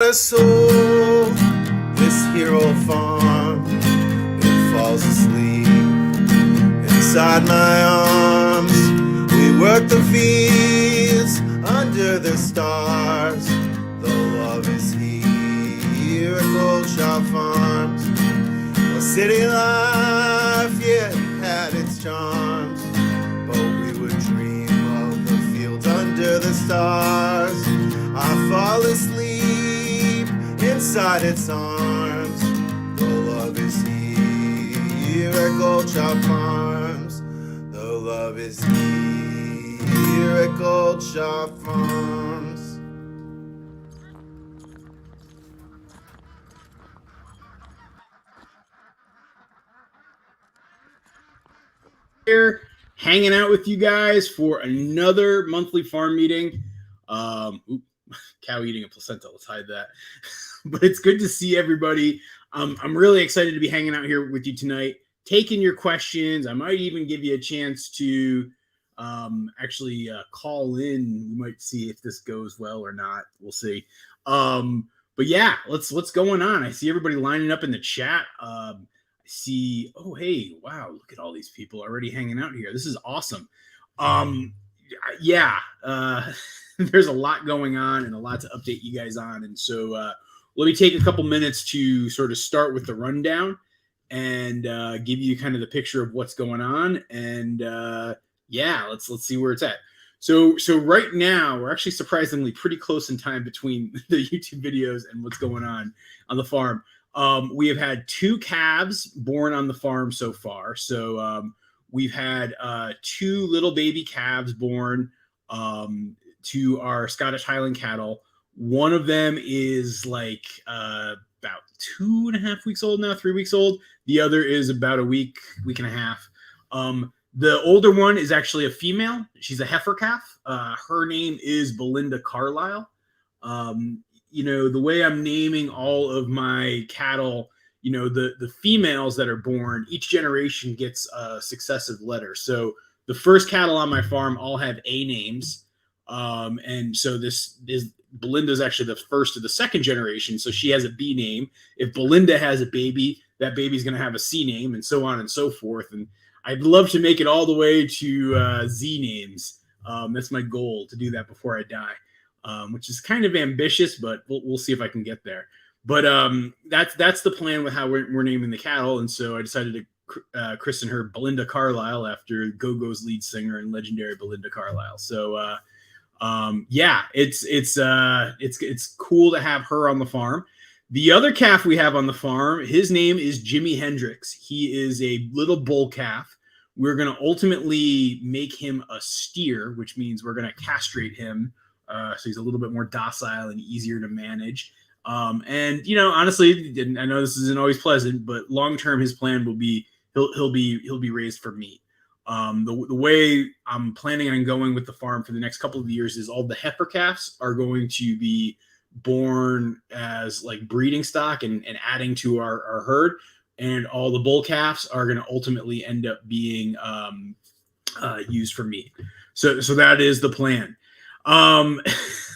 A soul, this hero farm, it falls asleep inside my arms. We work the fields under the stars. The love is here at Goldshop Farms. Well, city life, yeah, had its charms, but we would dream of the fields under the stars. I fall asleep inside its arms. The love is here at Goldshop Farms. The love is here at Goldshop Farms. Here, hanging out with you guys for another monthly farm meeting. Cow eating a placenta, let's hide that. But it's good to see everybody. I'm really excited to be hanging out here with you tonight, taking your questions. I might even give you a chance to actually call in. We might see if this goes well or not. We'll see. But yeah, what's going on? I see everybody lining up in the chat. I see, oh, hey, wow, look at all these people already hanging out here. This is awesome. There's a lot going on and a lot to update you guys on. And so let me take a couple minutes to sort of start with the rundown and give you kind of the picture of what's going on. And let's see where it's at. So right now, we're actually surprisingly pretty close in time between the YouTube videos and what's going on the farm. We have had 2 calves born on the farm so far. So we've had 2 little baby calves born to our Scottish Highland cattle. One of them is like about 2.5 weeks old now, 3 weeks old. The other is about a week and a half. The older one is actually a female. She's a heifer calf. Her name is Belinda Carlisle. The way I'm naming all of my cattle, the females that are born, each generation gets a successive letter. So the first cattle on my farm all have A names. And so this is Belinda's actually the first of the second generation. So she has a B name. If Belinda has a baby, that baby's going to have a C name, and so on and so forth. And I'd love to make it all the way to Z names. That's my goal, to do that before I die, which is kind of ambitious, but we'll see if I can get there. But that's the plan with how we're naming the cattle. And so I decided to christen her Belinda Carlisle after Go-Go's lead singer and legendary Belinda Carlisle. So it's cool to have her on the farm. The other calf we have on the farm, his name is Jimi Hendrix. He is a little bull calf. We're going to ultimately make him a steer, which means we're going to castrate him. So he's a little bit more docile and easier to manage. Honestly, I know this isn't always pleasant, but long-term, his plan will be, he'll be raised for meat. The way I'm planning on going with the farm for the next couple of years is all the heifer calves are going to be born as like breeding stock and adding to our herd. And all the bull calves are going to ultimately end up being used for meat. So that is the plan.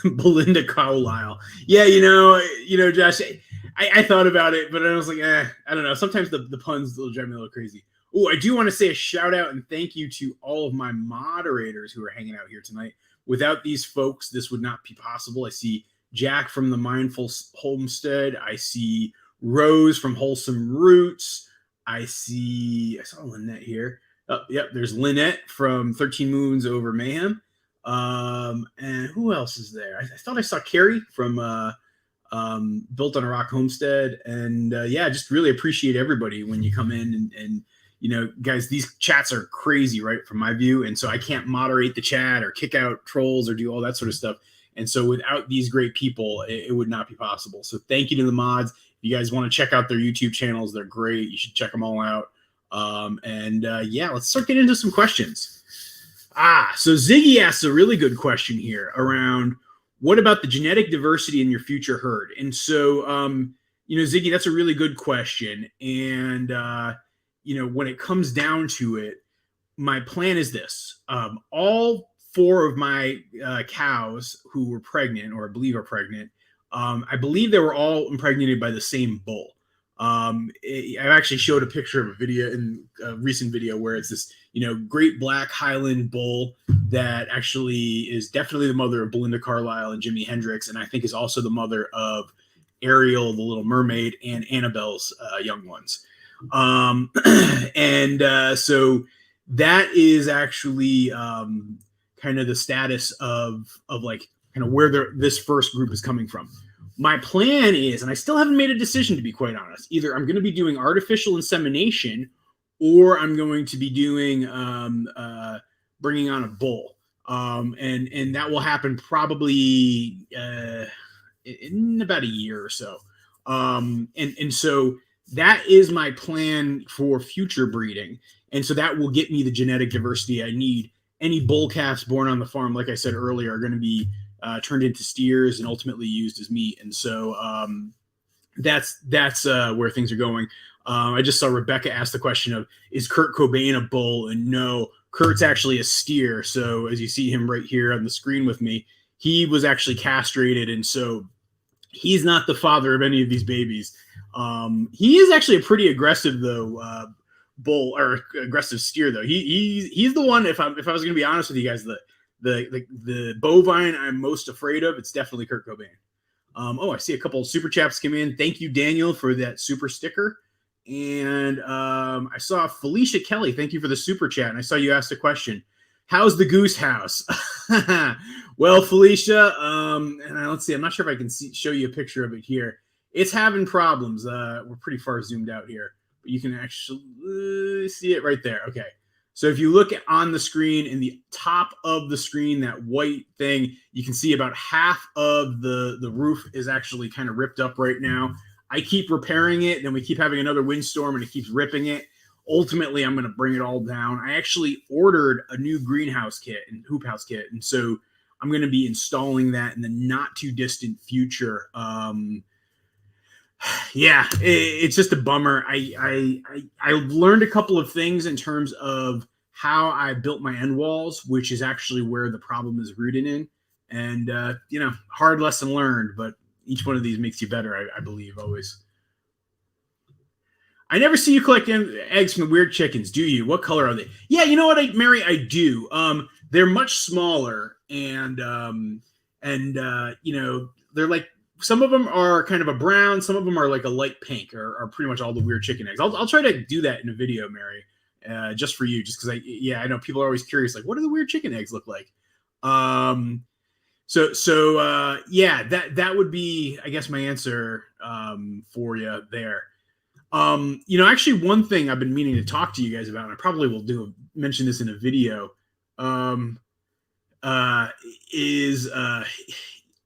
Belinda Carlisle. Yeah, Josh, I thought about it, but I was like, I don't know. Sometimes the puns will drive me a little crazy. Oh, I do want to say a shout out and thank you to all of my moderators who are hanging out here tonight. Without these folks, this would not be possible. I see Jack from the Mindful Homestead. I see Rose from Wholesome Roots. I saw Lynette here. Oh, yep, there's Lynette from 13 Moons Over Mayhem. And who else is there? I thought I saw Carrie from Built on a Rock Homestead. And just really appreciate everybody when you come in and guys, these chats are crazy, right, from my view. And so I can't moderate the chat or kick out trolls or do all that sort of stuff. And so without these great people, it would not be possible. So thank you to the mods. If you guys want to check out their YouTube channels, they're great. You should check them all out. Let's start getting into some questions. So Ziggy asks a really good question here around what about the genetic diversity in your future herd? And so, Ziggy, that's a really good question. And, when it comes down to it, my plan is this. All 4 of my cows who were pregnant, or I believe are pregnant, I believe they were all impregnated by the same bull. I actually showed a picture of a video in a recent video where it's this, great black Highland bull that actually is definitely the mother of Belinda Carlisle and Jimi Hendrix, and I think is also the mother of Ariel, the Little Mermaid, and Annabelle's young ones. So that is actually kind of the status of like kind of where this first group is coming from. My plan is, and I still haven't made a decision to be quite honest, either I'm going to be doing artificial insemination or I'm going to be doing bringing on a bull. And that will happen probably in about a year or so. And so that is my plan for future breeding. And so that will get me the genetic diversity I need. Any bull calves born on the farm, like I said earlier, are going to be turned into steers and ultimately used as meat. And so that's where things are going. I just saw Rebecca ask the question of, is Kurt Cobain a bull? And no, Kurt's actually a steer. So as you see him right here on the screen with me, he was actually castrated. And so he's not the father of any of these babies. He is actually a pretty aggressive though, bull or aggressive steer though. He's the one, if I was going to be honest with you guys, the bovine I'm most afraid of, it's definitely Kurt Cobain. I see a couple of super chats come in. Thank you, Daniel, for that super sticker. And I saw Felicia Kelly. Thank you for the super chat. And I saw you asked a question. How's the goose house? Well, Felicia, and let's see. I'm not sure if I can show you a picture of it here. It's having problems. We're pretty far zoomed out here, but you can actually see it right there. Okay. So if you look on the screen, in the top of the screen, that white thing, you can see about half of the roof is actually kind of ripped up right now. I keep repairing it, then we keep having another windstorm and it keeps ripping it. Ultimately, I'm going to bring it all down. I actually ordered a new greenhouse kit and hoop house kit, and so I'm going to be installing that in the not too distant future. Yeah, it's just a bummer. I learned a couple of things in terms of how I built my end walls, which is actually where the problem is rooted in. And, hard lesson learned, but each one of these makes you better, I believe, always. I never see you collect eggs from the weird chickens, do you? What color are they? Yeah, you know what, Mary, I do. They're much smaller, and they're like, some of them are kind of a brown, some of them are like a light pink, or pretty much all the weird chicken eggs. I'll try to do that in a video, Mary, just for you, just because I know people are always curious, like, what do the weird chicken eggs look like? So that would be, I guess, my answer for you there. Actually, one thing I've been meaning to talk to you guys about, and I probably will mention this in a video, is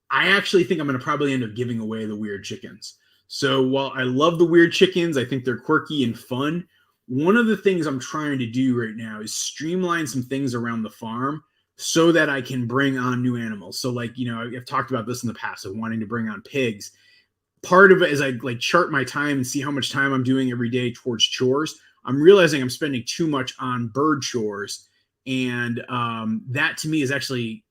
I actually think I'm going to probably end up giving away the weird chickens. So while I love the weird chickens, I think they're quirky and fun. One of the things I'm trying to do right now is streamline some things around the farm so that I can bring on new animals. So I've talked about this in the past of wanting to bring on pigs. Part of it is I chart my time and see how much time I'm doing every day towards chores. I'm realizing I'm spending too much on bird chores. And that to me is actually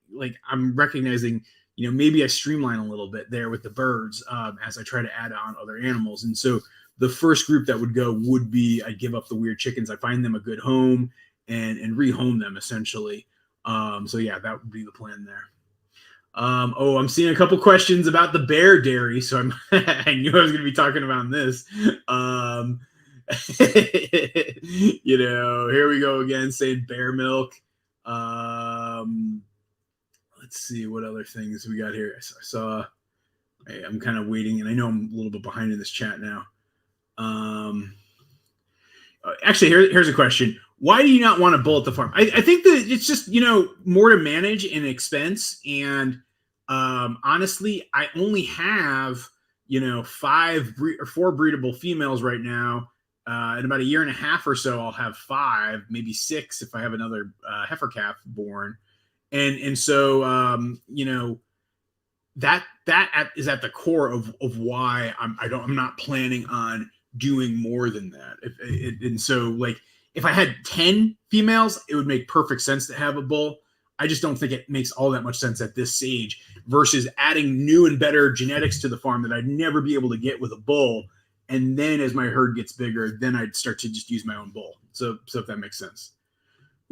I'm recognizing, maybe I streamline a little bit there with the birds as I try to add on other animals. And so the first group that would go would be, I give up the weird chickens. I find them a good home and rehome them essentially. So yeah, that would be the plan there. I'm seeing a couple questions about the bear dairy. So I knew I was going to be talking about this. Here we go again, saying bear milk. Let's see what other things we got here. I saw, I'm kind of waiting, and I know I'm a little bit behind in this chat now. Actually, here's a question. Why do you not want a bull at the farm? I think that it's just, more to manage and expense. And honestly, I only have, 5 or 4 breedable females right now. In about a year and a half or so, I'll have 5, maybe 6 if I have another heifer calf born. And so, that is at the core of why I'm not planning on doing more than that. And so if I had 10 females, it would make perfect sense to have a bull. I just don't think it makes all that much sense at this stage versus adding new and better genetics to the farm that I'd never be able to get with a bull. And then as my herd gets bigger, then I'd start to just use my own bull. So if that makes sense.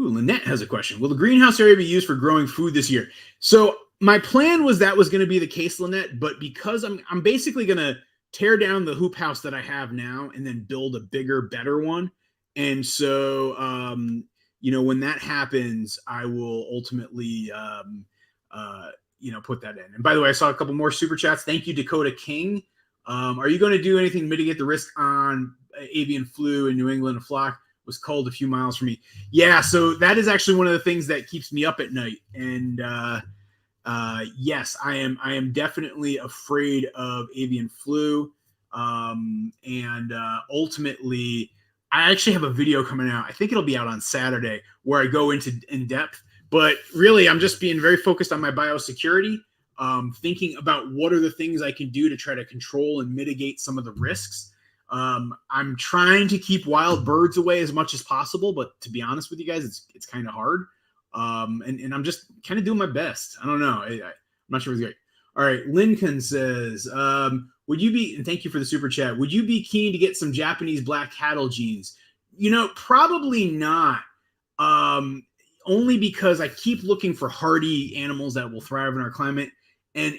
Ooh, Lynette has a question. Will the greenhouse area be used for growing food this year? So my plan was that was going to be the case, Lynette, but because I'm basically going to tear down the hoop house that I have now and then build a bigger, better one. And so, when that happens, I will ultimately, put that in. And by the way, I saw a couple more super chats. Thank you, Dakota King. Are you going to do anything to mitigate the risk on avian flu in New England? A flock was culled a few miles from me. Yeah, so that is actually one of the things that keeps me up at night. And yes, I am definitely afraid of avian flu. Ultimately, I actually have a video coming out. I think it'll be out on Saturday where I go into in depth. But really, I'm just being very focused on my biosecurity, thinking about what are the things I can do to try to control and mitigate some of the risks. I'm trying to keep wild birds away as much as possible, but to be honest with you guys, it's kind of hard. And I'm just kind of doing my best. I don't know. I'm not sure what's great. All right. Lincoln says, would you be, and thank you for the super chat, would you be keen to get some Japanese black cattle genes? Probably not. Only because I keep looking for hardy animals that will thrive in our climate. And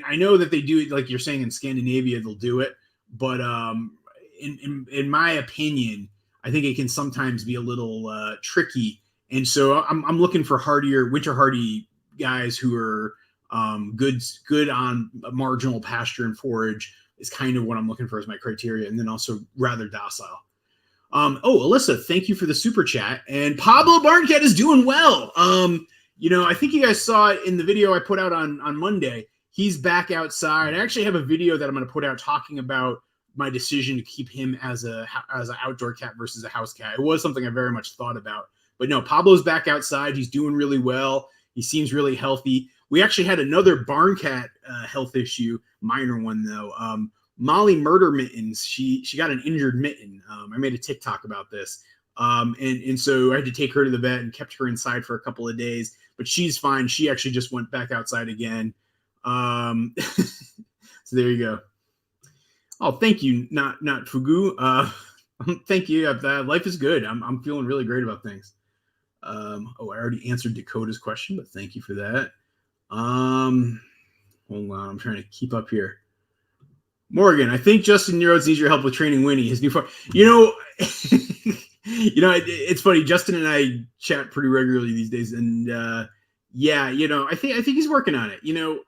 I know that they do it, like you're saying, in Scandinavia, they'll do it. But in my opinion, I think it can sometimes be a little tricky. And so I'm looking for winter hardy guys who are good on marginal pasture and forage is kind of what I'm looking for as my criteria. And then also rather docile. Alyssa, thank you for the super chat. And Pablo Barncat is doing well. I think you guys saw it in the video I put out on Monday. He's back outside. I actually have a video that I'm going to put out talking about my decision to keep him as an outdoor cat versus a house cat. It was something I very much thought about. But no, Pablo's back outside. He's doing really well. He seems really healthy. We actually had another barn cat health issue, minor one though. Molly Murder Mittens, she got an injured mitten. I made a TikTok about this. And so I had to take her to the vet and kept her inside for a couple of days, but she's fine. She actually just went back outside again. So there you go. Oh, thank you. Not Fugu. Thank you. Life is good. I'm feeling really great about things. I already answered Dakota's question, but thank you for that. Hold on. I'm trying to keep up here. Morgan, I think Justin Nero's needs your help with training Winnie, his new farm. It's funny. Justin and I chat pretty regularly these days, and I think he's working on it.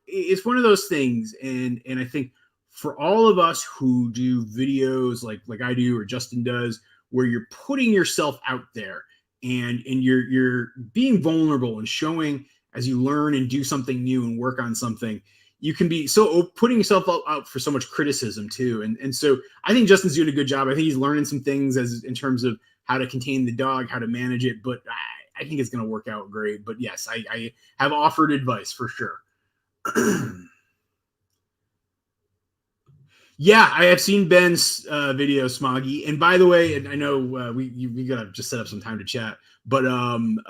It's one of those things, and I think for all of us who do videos like I do or Justin does, where you're putting yourself out there and you're being vulnerable and showing as you learn and do something new and work on something. You can be so putting yourself out for so much criticism too. And so I think Justin's doing a good job. I think he's learning some things in terms of how to contain the dog, how to manage it, but I think it's going to work out great. But yes, I have offered advice for sure. Yeah, I have seen Ben's video, Smoggy. And by the way, and I know we got to just set up some time to chat, but one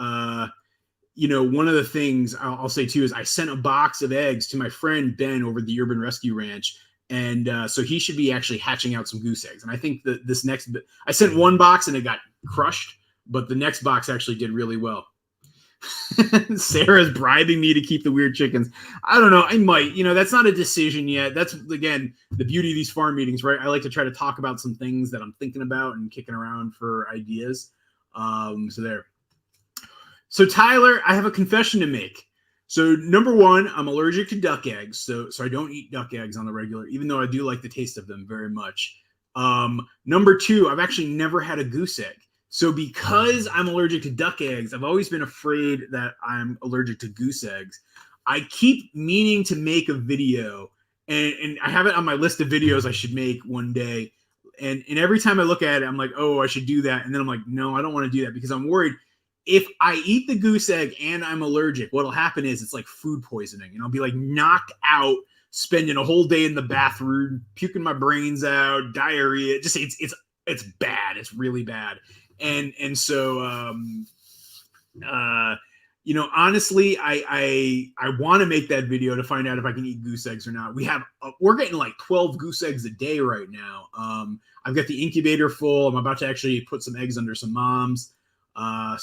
of the things I'll say too is I sent a box of eggs to my friend Ben over at the Urban Rescue Ranch. And so he should be actually hatching out some goose eggs. And I think that this next bit, I sent one box and it got crushed, but the next box actually did really well. Sarah's bribing me to keep the weird chickens. I don't know. I might, that's not a decision yet. That's, again, the beauty of these farm meetings, right? I like to try to talk about some things that I'm thinking about and kicking around for ideas. So there. So Tyler, I have a confession to make. So number one, I'm allergic to duck eggs. So I don't eat duck eggs on the regular, even though I do like the taste of them very much. Number two, I've actually never had a goose egg. So because I'm allergic to duck eggs, I've always been afraid that I'm allergic to goose eggs. I keep meaning to make a video, and I have it on my list of videos I should make one day. And every time I look at it, I'm like, oh, I should do that. And then I'm like, no, I don't want to do that because I'm worried if I eat the goose egg and I'm allergic, what'll happen is it's like food poisoning, and I'll be like knocked out, spending a whole day in the bathroom, puking my brains out, diarrhea. Just it's bad. It's really bad. And so honestly, I want to make that video to find out if I can eat goose eggs or not. We're getting like 12 goose eggs a day right now. I've got the incubator full. I'm about to actually put some eggs under some moms. Yeah.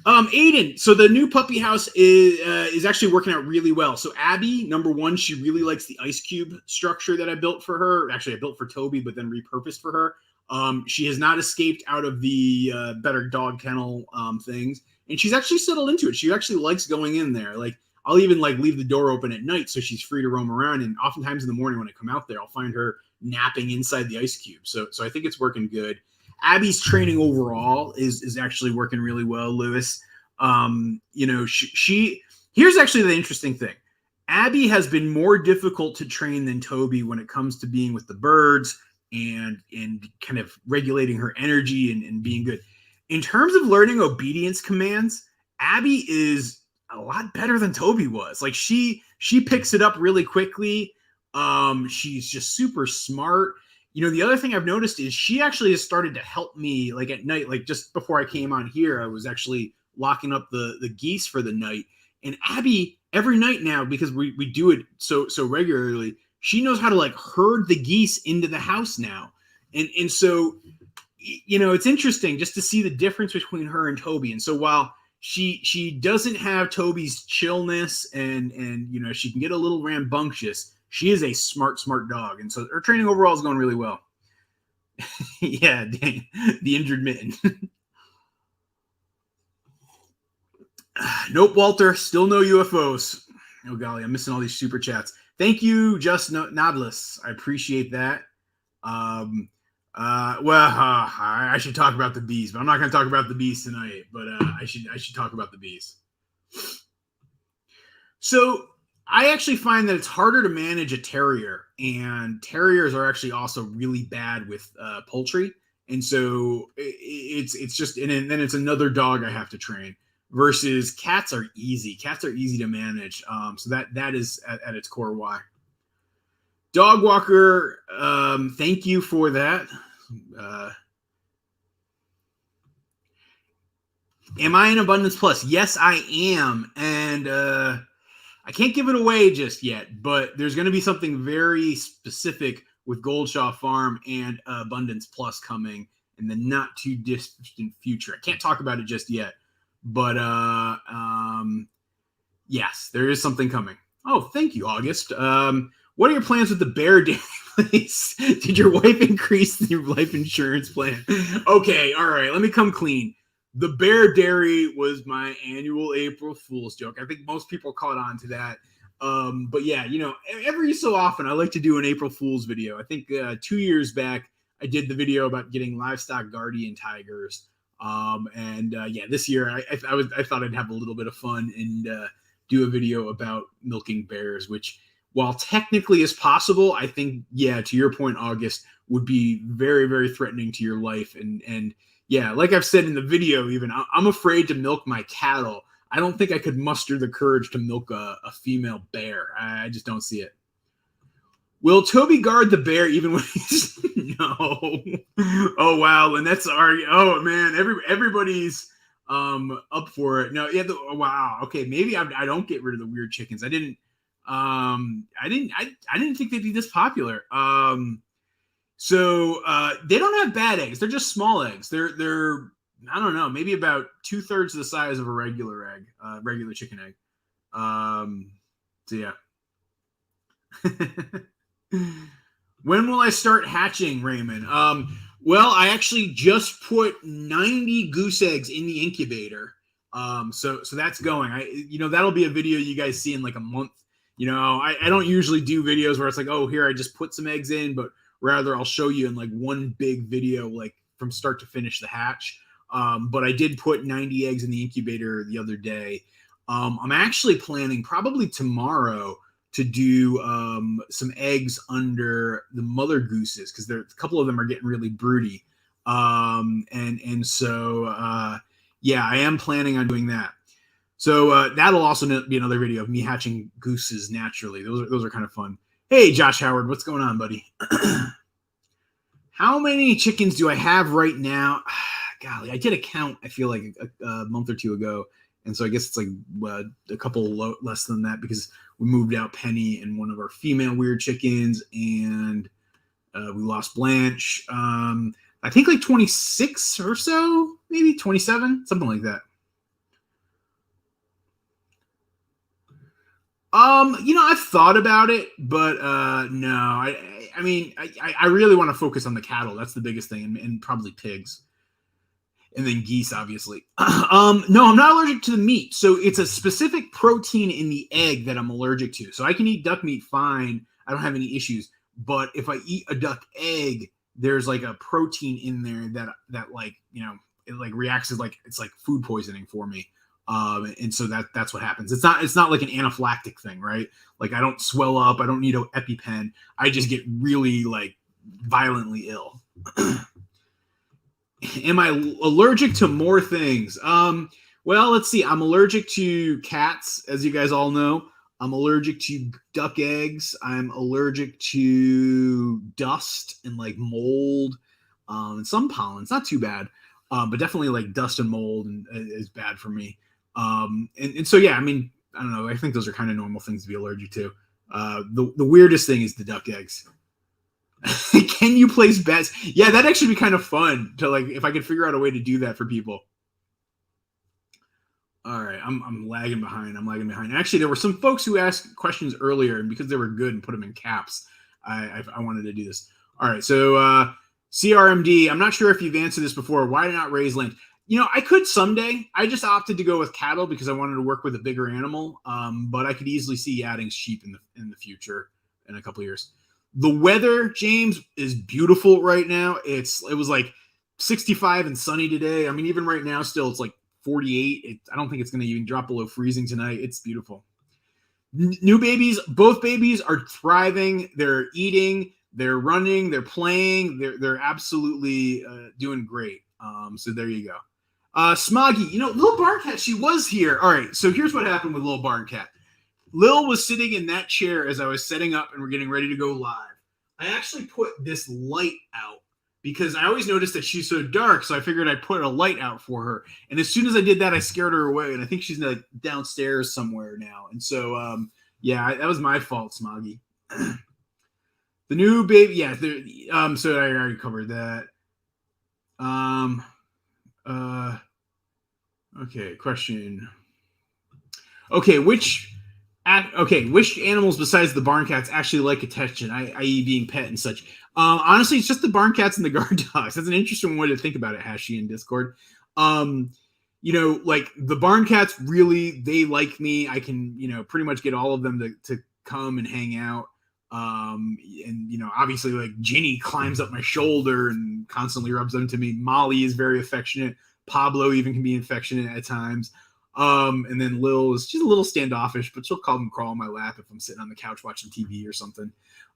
Aiden, so the new puppy house is actually working out really well. So Abby, number one, she really likes the ice cube structure that I built for her. Actually, I built for Toby, but then repurposed for her. She has not escaped out of the better dog kennel things, and she's actually settled into it. She actually likes going in there. Like, I'll even like leave the door open at night so she's free to roam around. And oftentimes in the morning when I come out there, I'll find her napping inside the ice cube. So I think it's working good. Abby's training overall is actually working really well, Lewis. Here's actually the interesting thing. Abby has been more difficult to train than Toby when it comes to being with the birds and kind of regulating her energy and being good. In terms of learning obedience commands, Abby is a lot better than Toby was. Like, she picks it up really quickly. She's just super smart. The other thing I've noticed is she actually has started to help me, like at night, like just before I came on here, I was actually locking up the geese for the night. And Abby, every night now, because we do it so regularly, she knows how to like herd the geese into the house now. And so, it's interesting just to see the difference between her and Toby. And so while she doesn't have Toby's chillness and she can get a little rambunctious, she is a smart dog. And so her training overall is going really well. Yeah, dang, the injured mitten. Nope, Walter, still no UFOs. Oh, golly, I'm missing all these super chats. Thank you, Just Nodless. I appreciate that. I should talk about the bees, but I'm not going to talk about the bees tonight. But I should talk about the bees. So I actually find that it's harder to manage a terrier, and terriers are actually also really bad with poultry. And so it's just, and then it's another dog I have to train. Versus cats are easy. Cats are easy to manage. So that is at its core why. Dog walker, thank you for that. Am I in Abundance Plus? Yes, I am. And I can't give it away just yet, but there's going to be something very specific with Goldshaw Farm and Abundance Plus coming in the not too distant future. I can't talk about it just yet. But yes, there is something coming. Oh, thank you, August. What are your plans with the bear dairy place? Did your wife increase your life insurance plan? Okay, all right, let me come clean. The bear dairy was my annual April Fool's joke. I think most people caught on to that. But yeah, every so often I like to do an April Fool's video. I think 2 years back, I did the video about getting livestock guardian tigers. This year I thought I'd have a little bit of fun and do a video about milking bears, which, while technically is possible, I think, to your point, August, would be very, very threatening to your life. And like I've said in the video, even I'm afraid to milk my cattle. I don't think I could muster the courage to milk a female bear. I just don't see it. Will Toby guard the bear even when he's no? Oh wow, and that's already. Oh man, everybody's up for it. No, yeah. Wow. Okay, maybe I don't get rid of the weird chickens. I didn't think they'd be this popular. So they don't have bad eggs. They're just small eggs. They're I don't know, maybe about 2/3 the size of a regular egg, regular chicken egg. So yeah. When will I start hatching, Raymond? Well, I actually just put 90 goose eggs in the incubator. So that's going. That'll be a video you guys see in like a month. I don't usually do videos where it's like, oh, here I just put some eggs in, but rather I'll show you in like one big video, like from start to finish the hatch. But I did put 90 eggs in the incubator the other day. I'm actually planning probably tomorrow to do some eggs under the mother gooses, because a couple of them are getting really broody. So I am planning on doing that. So that'll also be another video of me hatching gooses naturally. Those are kind of fun. Hey, Josh Howard, what's going on, buddy? How many chickens do I have right now? golly, I did a count, I feel like a month or two ago. And so I guess it's like a couple less than that because we moved out Penny and one of our female weird chickens, and we lost Blanche. I think like 26 or so, maybe 27, something like that. I've thought about it, but no, I mean, I really want to focus on the cattle. That's the biggest thing, and probably pigs. And then geese, obviously. No, I'm not allergic to the meat. So it's a specific protein in the egg that I'm allergic to. So I can eat duck meat fine. I don't have any issues. But if I eat a duck egg, there's like a protein in there that like, it like reacts as like, it's like food poisoning for me. And so that's what happens. It's not like an anaphylactic thing, right? Like I don't swell up. I don't need an EpiPen. I just get really like violently ill. Am I allergic to more things? Well, let's see. I'm allergic to cats, as you guys all know. I'm allergic to duck eggs. I'm allergic to dust and like mold, and some pollen. It's not too bad, but definitely like dust and mold is bad for me. And so, yeah, I mean, I don't know. I think those are kind of normal things to be allergic to. The weirdest thing is the duck eggs. Can you place bets? Yeah, that'd actually be kind of fun to like if I could figure out a way to do that for people. All right, I'm lagging behind. Actually, there were some folks who asked questions earlier, and because they were good and put them in caps, I wanted to do this. All right, so CRMD, I'm not sure if you've answered this before. Why not raise land? I could someday. I just opted to go with cattle because I wanted to work with a bigger animal. But I could easily see adding sheep in the future in a couple of years. The weather, James, is beautiful right now. It was like 65 and sunny today. I mean, even right now, still it's like 48. I don't think it's going to even drop below freezing tonight. It's beautiful. New babies, both babies are thriving. They're eating, they're running, they're playing. They're absolutely doing great. So there you go. Smoggy, Little Barn Cat, she was here. All right, so here's what happened with Little Barn Cat. Lil was sitting in that chair as I was setting up and we're getting ready to go live. I actually put this light out because I always noticed that she's so dark, so I figured I'd put a light out for her. And as soon as I did that, I scared her away, and I think she's like downstairs somewhere now. And so, yeah, that was my fault, Smoggy. The new baby, yeah. So I already covered that. Okay, question. Okay, which animals besides the barn cats actually like attention, i.e. being pet and such? Honestly, it's just the barn cats and the guard dogs. That's an interesting way to think about it, Hashi in Discord. Like the barn cats really, they like me. I can, pretty much get all of them to come and hang out. And obviously like Ginny climbs up my shoulder and constantly rubs them to me. Molly is very affectionate. Pablo even can be affectionate at times. And then Lil is she's a little standoffish, but she'll come crawl on my lap if I'm sitting on the couch watching TV or something.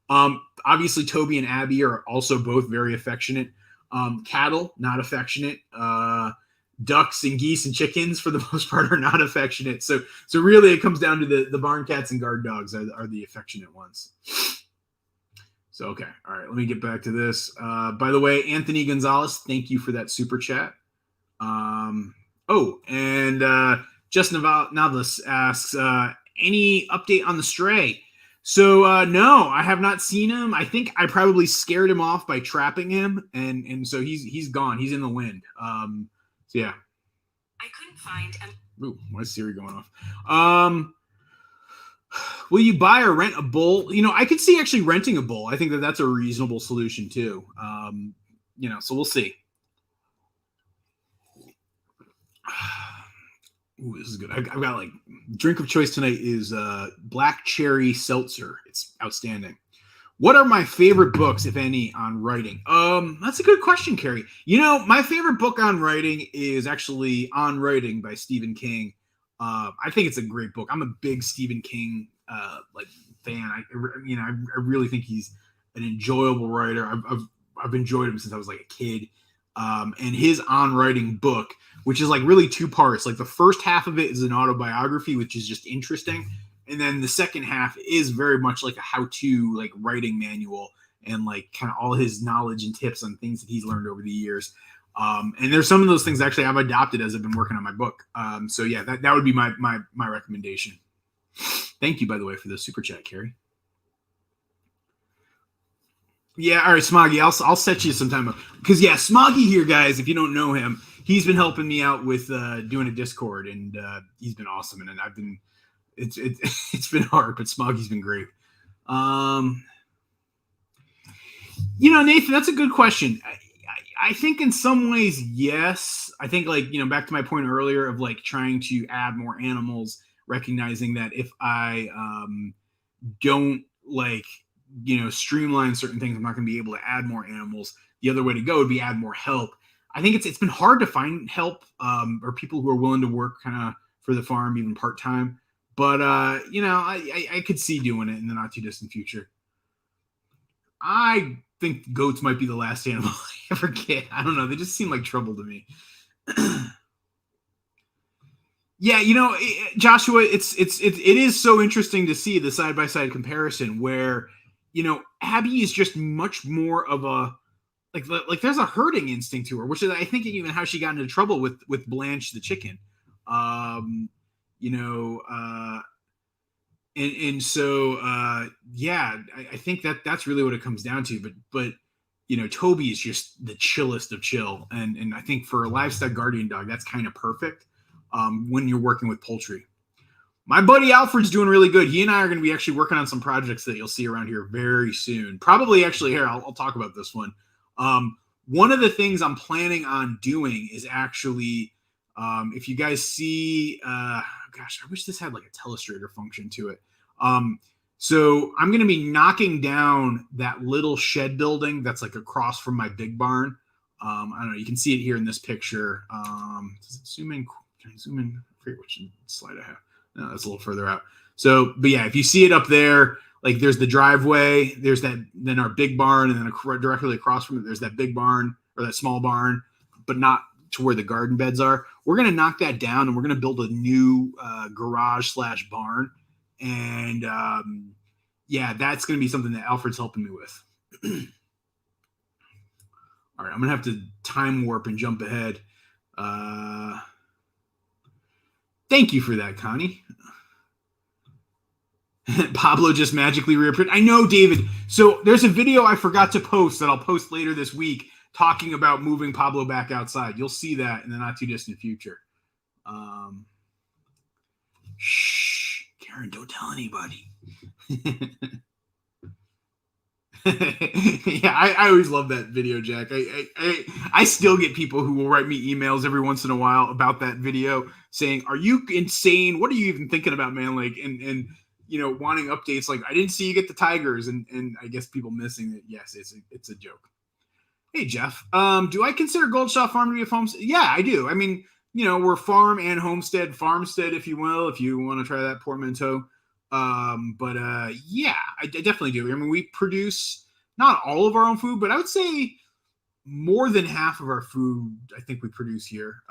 Obviously Toby and Abby are also both very affectionate. Cattle, not affectionate. Ducks and geese and chickens for the most part are not affectionate. So really it comes down to the barn cats and guard dogs are the affectionate ones. So, okay. All right. Let me get back to this. By the way, Anthony Gonzalez, thank you for that super chat. Justin Navas asks, any update on the stray? So, no, I have not seen him. I think I probably scared him off by trapping him. And so he's gone. He's in the wind. So yeah. I couldn't find Ooh, why is Siri going off? Will you buy or rent a bull? I could see actually renting a bull. I think that's a reasonable solution too. So we'll see. Ooh, this is good. I've got like drink of choice tonight is black cherry seltzer. It's outstanding. What are my favorite books, if any, on writing? That's a good question, Carrie. My favorite book on writing is actually On Writing by Stephen King. I think it's a great book. I'm a big Stephen King fan. I really think he's an enjoyable writer. I've enjoyed him since I was like a kid. And his On Writing book, which is like really two parts. Like the first half of it is an autobiography, which is just interesting. And then the second half is very much like a how-to like writing manual and like kind of all his knowledge and tips on things that he's learned over the years. And there's some of those things actually I've adopted as I've been working on my book. So yeah, that would be my recommendation. Thank you, by the way, for the super chat, Carrie. Yeah, all right, Smoggy, I'll set you some time up. Because yeah, Smoggy here, guys, if you don't know him, he's been helping me out with doing a Discord, and he's been awesome. And I've been it's been hard, but Smoggy's been great. Nathan, that's a good question. I think in some ways, yes. I think back to my point earlier of trying to add more animals, recognizing that if I don't streamline certain things, I'm not going to be able to add more animals. The other way to go would be add more help. I think it's been hard to find help or people who are willing to work kind of for the farm, even part-time. But, I could see doing it in the not too distant future. I think goats might be the last animal I ever get. I don't know. They just seem like trouble to me. Yeah, Joshua, it is so interesting to see the side-by-side comparison where, Abby is just much more of a like there's a herding instinct to her, which is I think even how she got into trouble with Blanche the chicken. Yeah, I think that's really what it comes down to. But Toby is just the chillest of chill, and I think for a livestock guardian dog, that's kind of perfect when you're working with poultry. My buddy Alfred's doing really good. He and I are going to be actually working on some projects that you'll see around here very soon. Probably actually here, I'll talk about this one. One of the things I'm planning on doing is actually, if you guys see, gosh, I wish this had a telestrator function to it. So I'm going to be knocking down that little shed building that's across from my big barn. I don't know. You can see it here in this picture. Does it zoom in? Can I zoom in? I forget which slide I have. No, that's a little further out. So, but yeah, if you see it up there, there's the driveway, there's then our big barn, and then directly across from it, there's that big barn or that small barn, but not to where the garden beds are. We're going to knock that down, and we're going to build a new garage/barn. And yeah, that's going to be something that Alfred's helping me with. All right, I'm going to have to time warp and jump ahead. Thank you for that, Connie. Pablo just magically reappeared. I know, David. So there's a video I forgot to post that I'll post later this week talking about moving Pablo back outside. You'll see that in the not too distant future. Shh, Karen, don't tell anybody. Yeah, I always love that video, Jack. I still get people who will write me emails every once in a while about that video saying, "Are you insane? What are you even thinking about, man?" And wanting updates. I didn't see you get the tigers, and I guess people missing it. Yes, it's a joke. Hey, Jeff, do I consider Goldshot Farm to be a homestead? Yeah, I do. I mean, we're farm and homestead, farmstead, if you will, if you want to try that portmanteau. Yeah, I definitely do. I mean, we produce not all of our own food, but I would say more than half of our food, I think we produce here.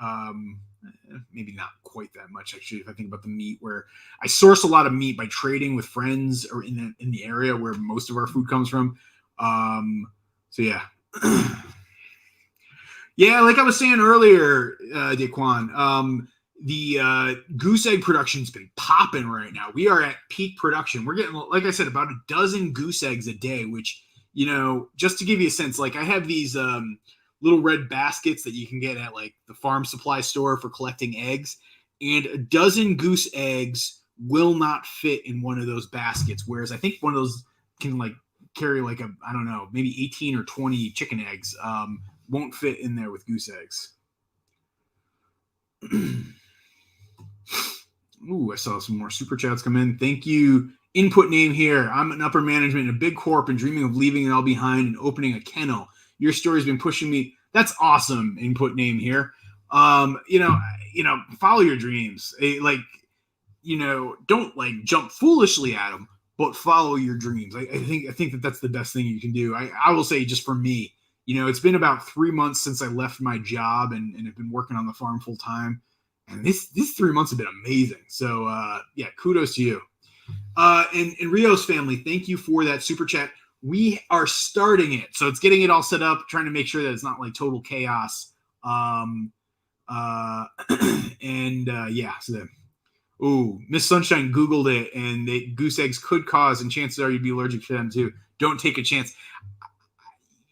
Maybe not quite that much, actually, if I think about the meat, where I source a lot of meat by trading with friends or in the area where most of our food comes from. So yeah. Yeah, like I was saying earlier, Daquan, the goose egg production's been popping right now. We are at peak production. We're getting, like I said, about a dozen goose eggs a day, which, just to give you a sense, I have these little red baskets that you can get at the farm supply store for collecting eggs, and a dozen goose eggs will not fit in one of those baskets. Whereas I think one of those can carry I don't know, maybe 18 or 20 chicken eggs. Won't fit in there with goose eggs. Ooh, I saw some more super chats come in. Thank you. Input name here. I'm an upper management in a big corp and dreaming of leaving it all behind and opening a kennel. Your story's been pushing me. That's awesome. Input name here. Follow your dreams. Don't jump foolishly at them, but follow your dreams. I think that's the best thing you can do. I will say, just for me, it's been about 3 months since I left my job and have been working on the farm full time. And these 3 months have been amazing. So yeah, kudos to you. And Rio's family, thank you for that super chat. We are starting it. So it's getting it all set up, trying to make sure that it's not total chaos. Yeah, so Miss Sunshine Googled it, and goose eggs could cause, and chances are you'd be allergic to them too. Don't take a chance.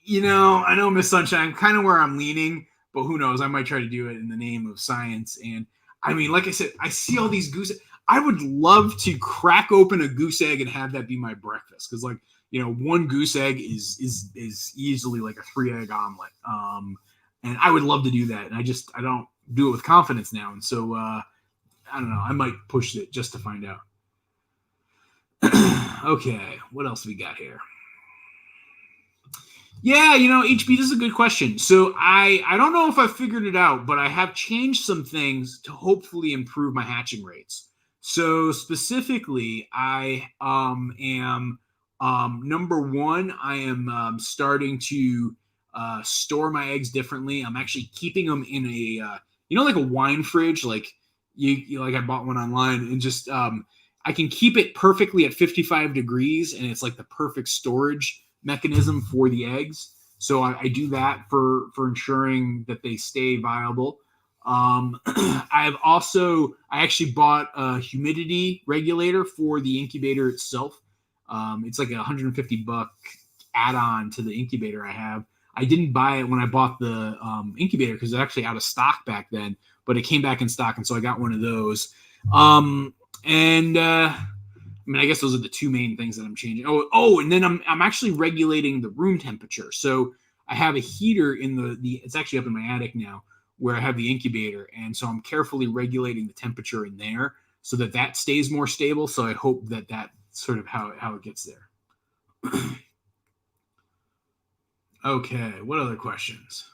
I know Miss Sunshine, kind of where I'm leaning, but who knows? I might try to do it in the name of science. And I mean, like I said, I see all these goose. I would love to crack open a goose egg and have that be my breakfast, because one goose egg is easily like a 3-egg omelet. And I would love to do that, and I don't do it with confidence now, and so I don't know. I might push it just to find out. Okay, what else we got here? Yeah, HB, this is a good question. So I don't know if I figured it out, but I have changed some things to hopefully improve my hatching rates. So specifically, I am number one, I am starting to store my eggs differently. I'm actually keeping them in a like a wine fridge, like I bought one online, and just I can keep it perfectly at 55 degrees, and it's like the perfect storage mechanism for the eggs. So I do that for ensuring that they stay viable. I actually bought a humidity regulator for the incubator itself. It's like $150 add-on to the incubator I have. I didn't buy it when I bought the incubator because it's actually out of stock back then, but it came back in stock, and so I got one of those. I guess those are the two main things that I'm changing. And then I'm actually regulating the room temperature. So I have a heater in it's actually up in my attic now, where I have the incubator, and so I'm carefully regulating the temperature in there so that stays more stable. So I hope that's sort of how it gets there. Okay, what other questions?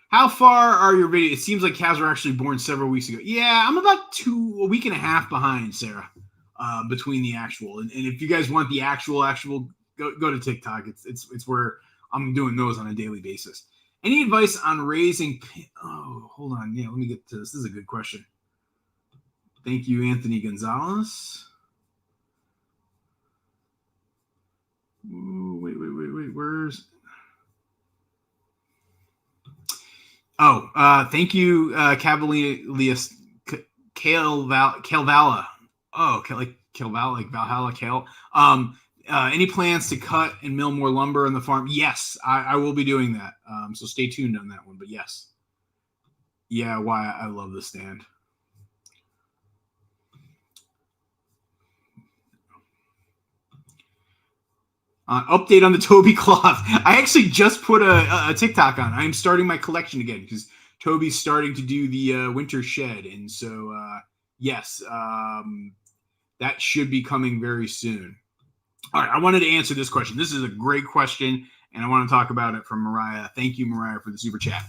How far are your videos? It seems like calves were actually born several weeks ago. Yeah, I'm about a week and a half behind, Sarah, between the actual. And if you guys want the actual, go to TikTok. It's where I'm doing those on a daily basis. Any advice on raising? Oh, hold on. Yeah, let me get to this. This is a good question. Thank you, Anthony Gonzalez. Ooh, wait. Where's? Thank you, Cavalius Calvala. Oh, like Calvala, like Valhalla Cal. Any plans to cut and mill more lumber on the farm? Yes, I will be doing that. So stay tuned on that one. But yes, yeah, why I love the stand. Update on the Toby cloth. I actually just put a TikTok on. I'm starting my collection again because Toby's starting to do the winter shed. And so, yes, that should be coming very soon. All right, I wanted to answer this question. This is a great question, and I want to talk about it from Mariah. Thank you, Mariah, for the super chat.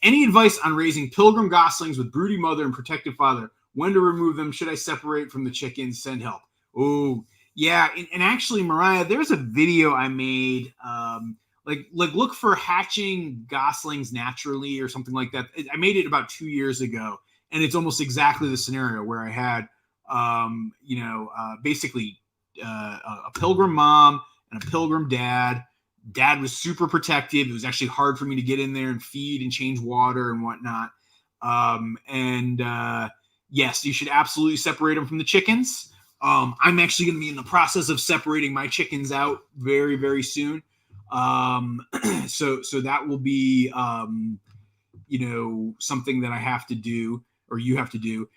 Any advice on raising pilgrim goslings with broody mother and protective father? When to remove them? Should I separate from the chickens? Send help. Oh, yeah, and actually, Mariah, there's a video I made, like look for hatching goslings naturally or something like that. I made it about 2 years ago, and it's almost exactly the scenario where I had, basically a pilgrim mom and a pilgrim dad. Dad was super protective. It was actually hard for me to get in there and feed and change water and whatnot. Yes, you should absolutely separate them from the chickens. I'm actually going to be in the process of separating my chickens out very, very soon. So that will be, something that I have to do, or you have to do.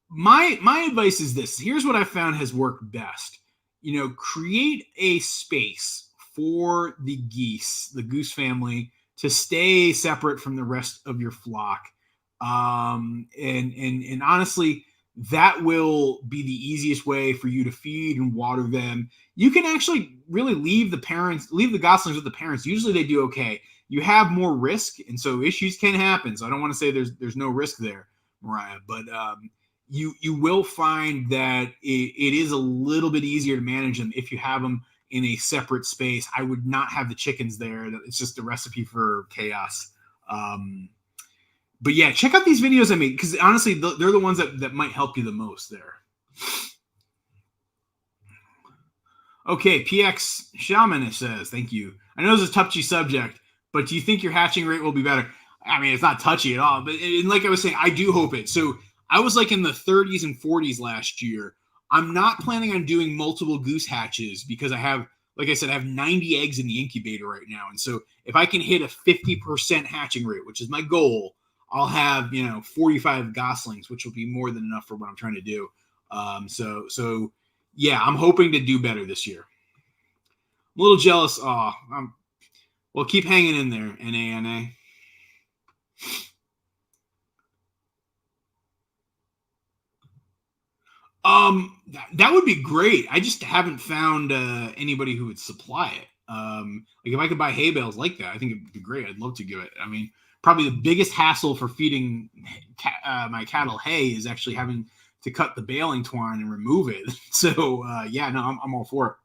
My advice is this. Here's what I found has worked best. Create a space for the goose family to stay separate from the rest of your flock. And honestly, that will be the easiest way for you to feed and water them. You can actually really leave the goslings with the parents. Usually they do okay. You have more risk, and so issues can happen. So I don't want to say there's no risk there, Mariah, but you will find that it is a little bit easier to manage them if you have them in a separate space. I would not have the chickens there. It's just a recipe for chaos. But yeah, check out these videos I made, because honestly, they're the ones that might help you the most there. Okay, PX Shaman says, thank you. I know this is a touchy subject, but do you think your hatching rate will be better? I mean, it's not touchy at all, but and like I was saying, I do hope it. So I was like in the 30s and 40s last year. I'm not planning on doing multiple goose hatches because I have, like I said, I have 90 eggs in the incubator right now. And so if I can hit a 50% hatching rate, which is my goal, I'll have, 45 goslings, which will be more than enough for what I'm trying to do. So yeah, I'm hoping to do better this year. I'm a little jealous. Well, keep hanging in there, NANA. That would be great. I just haven't found anybody who would supply it. Like if I could buy hay bales like that, I think it'd be great. I'd love to do it. I mean, probably the biggest hassle for feeding my cattle hay is actually having to cut the baling twine and remove it. So yeah, no, I'm all for it.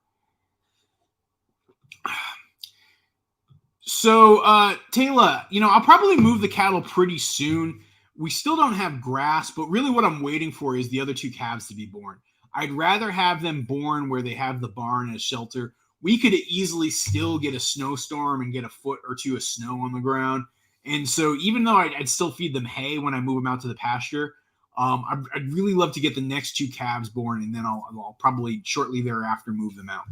So Taylor, I'll probably move the cattle pretty soon. We still don't have grass, but really what I'm waiting for is the other 2 calves to be born. I'd rather have them born where they have the barn and a shelter. We could easily still get a snowstorm and get a foot or 2 of snow on the ground. And so even though I'd still feed them hay when I move them out to the pasture, I'd really love to get the next 2 calves born, and then I'll probably shortly thereafter move them out.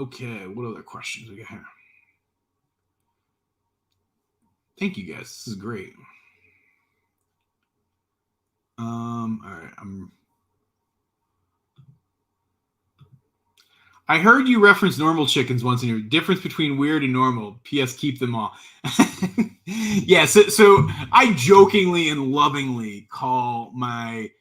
Okay, what other questions we got here? Thank you guys. This is great. All right. I heard you reference normal chickens once in your difference between weird and normal. P.S. Keep them all. Yeah. So I jokingly and lovingly call my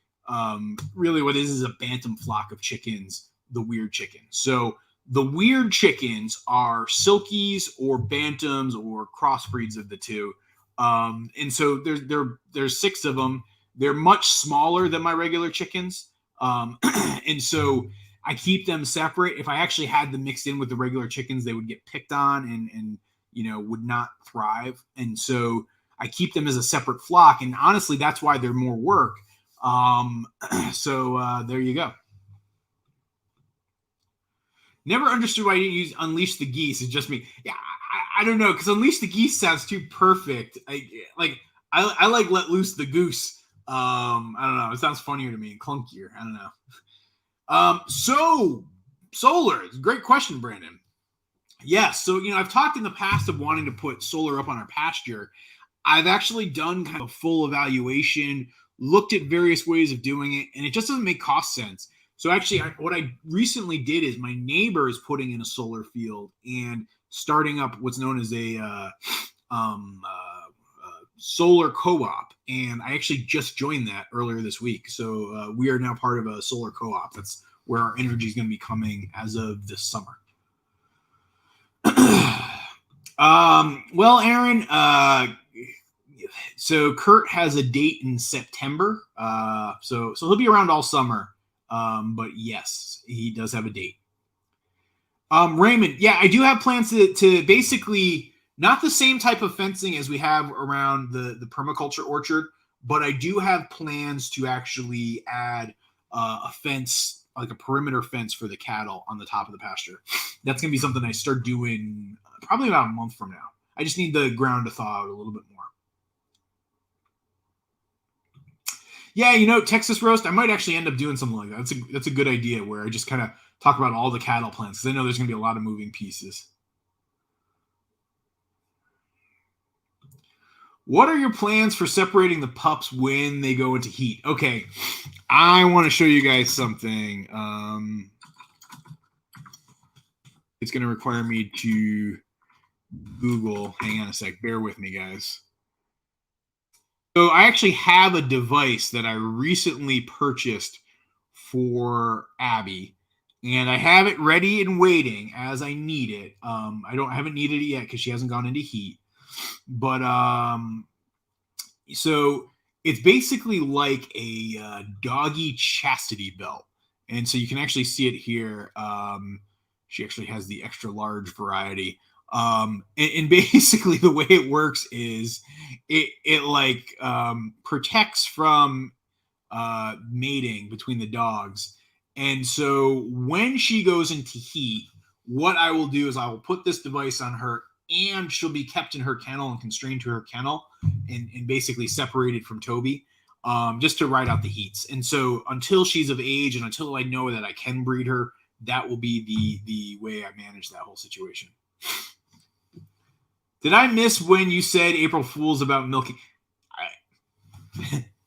really what is a bantam flock of chickens the weird chicken. So the weird chickens are silkies or bantams or crossbreeds of the two. And so there's 6 of them. They're much smaller than my regular chickens. And so I keep them separate. If I actually had them mixed in with the regular chickens, they would get picked on and would not thrive. And so I keep them as a separate flock. And honestly, that's why they're more work. So there you go. Never understood why you didn't use Unleash the Geese. It's just me. Yeah, I don't know, because Unleash the Geese sounds too perfect. I like Let Loose the Goose. I don't know. It sounds funnier to me and clunkier. I don't know. So solar. Great question, Brandon. Yes. So, I've talked in the past of wanting to put solar up on our pasture. I've actually done kind of a full evaluation, looked at various ways of doing it, and it just doesn't make cost sense. So actually, what I recently did is my neighbor is putting in a solar field and starting up what's known as a solar co-op. And I actually just joined that earlier this week. So we are now part of a solar co-op. That's where our energy is going to be coming as of this summer. Well, Aaron, so Kurt has a date in September. So he'll be around all summer. But yes, he does have a date. Raymond, yeah, I do have plans to basically not the same type of fencing as we have around the permaculture orchard, but I do have plans to actually add a fence, like a perimeter fence for the cattle on the top of the pasture. That's going to be something I start doing probably about a month from now. I just need the ground to thaw out a little bit more. Yeah, Texas roast, I might actually end up doing something like that. That's a good idea where I just kind of talk about all the cattle plants because I know there's going to be a lot of moving pieces. What are your plans for separating the pups when they go into heat? Okay, I want to show you guys something. It's going to require me to Google. Hang on a sec. Bear with me, guys. So I actually have a device that I recently purchased for Abby, and I have it ready and waiting as I need it. I haven't needed it yet because she hasn't gone into heat, but so it's basically like a doggy chastity belt, and so you can actually see it here. She actually has the extra large variety. And basically the way it works is it protects from mating between the dogs. And so when she goes into heat, what I will do is I will put this device on her, and she'll be kept in her kennel and constrained to her kennel and basically separated from Toby, just to ride out the heats. And so until she's of age and until I know that I can breed her, that will be the way I manage that whole situation. Did I miss when you said April Fool's about milking?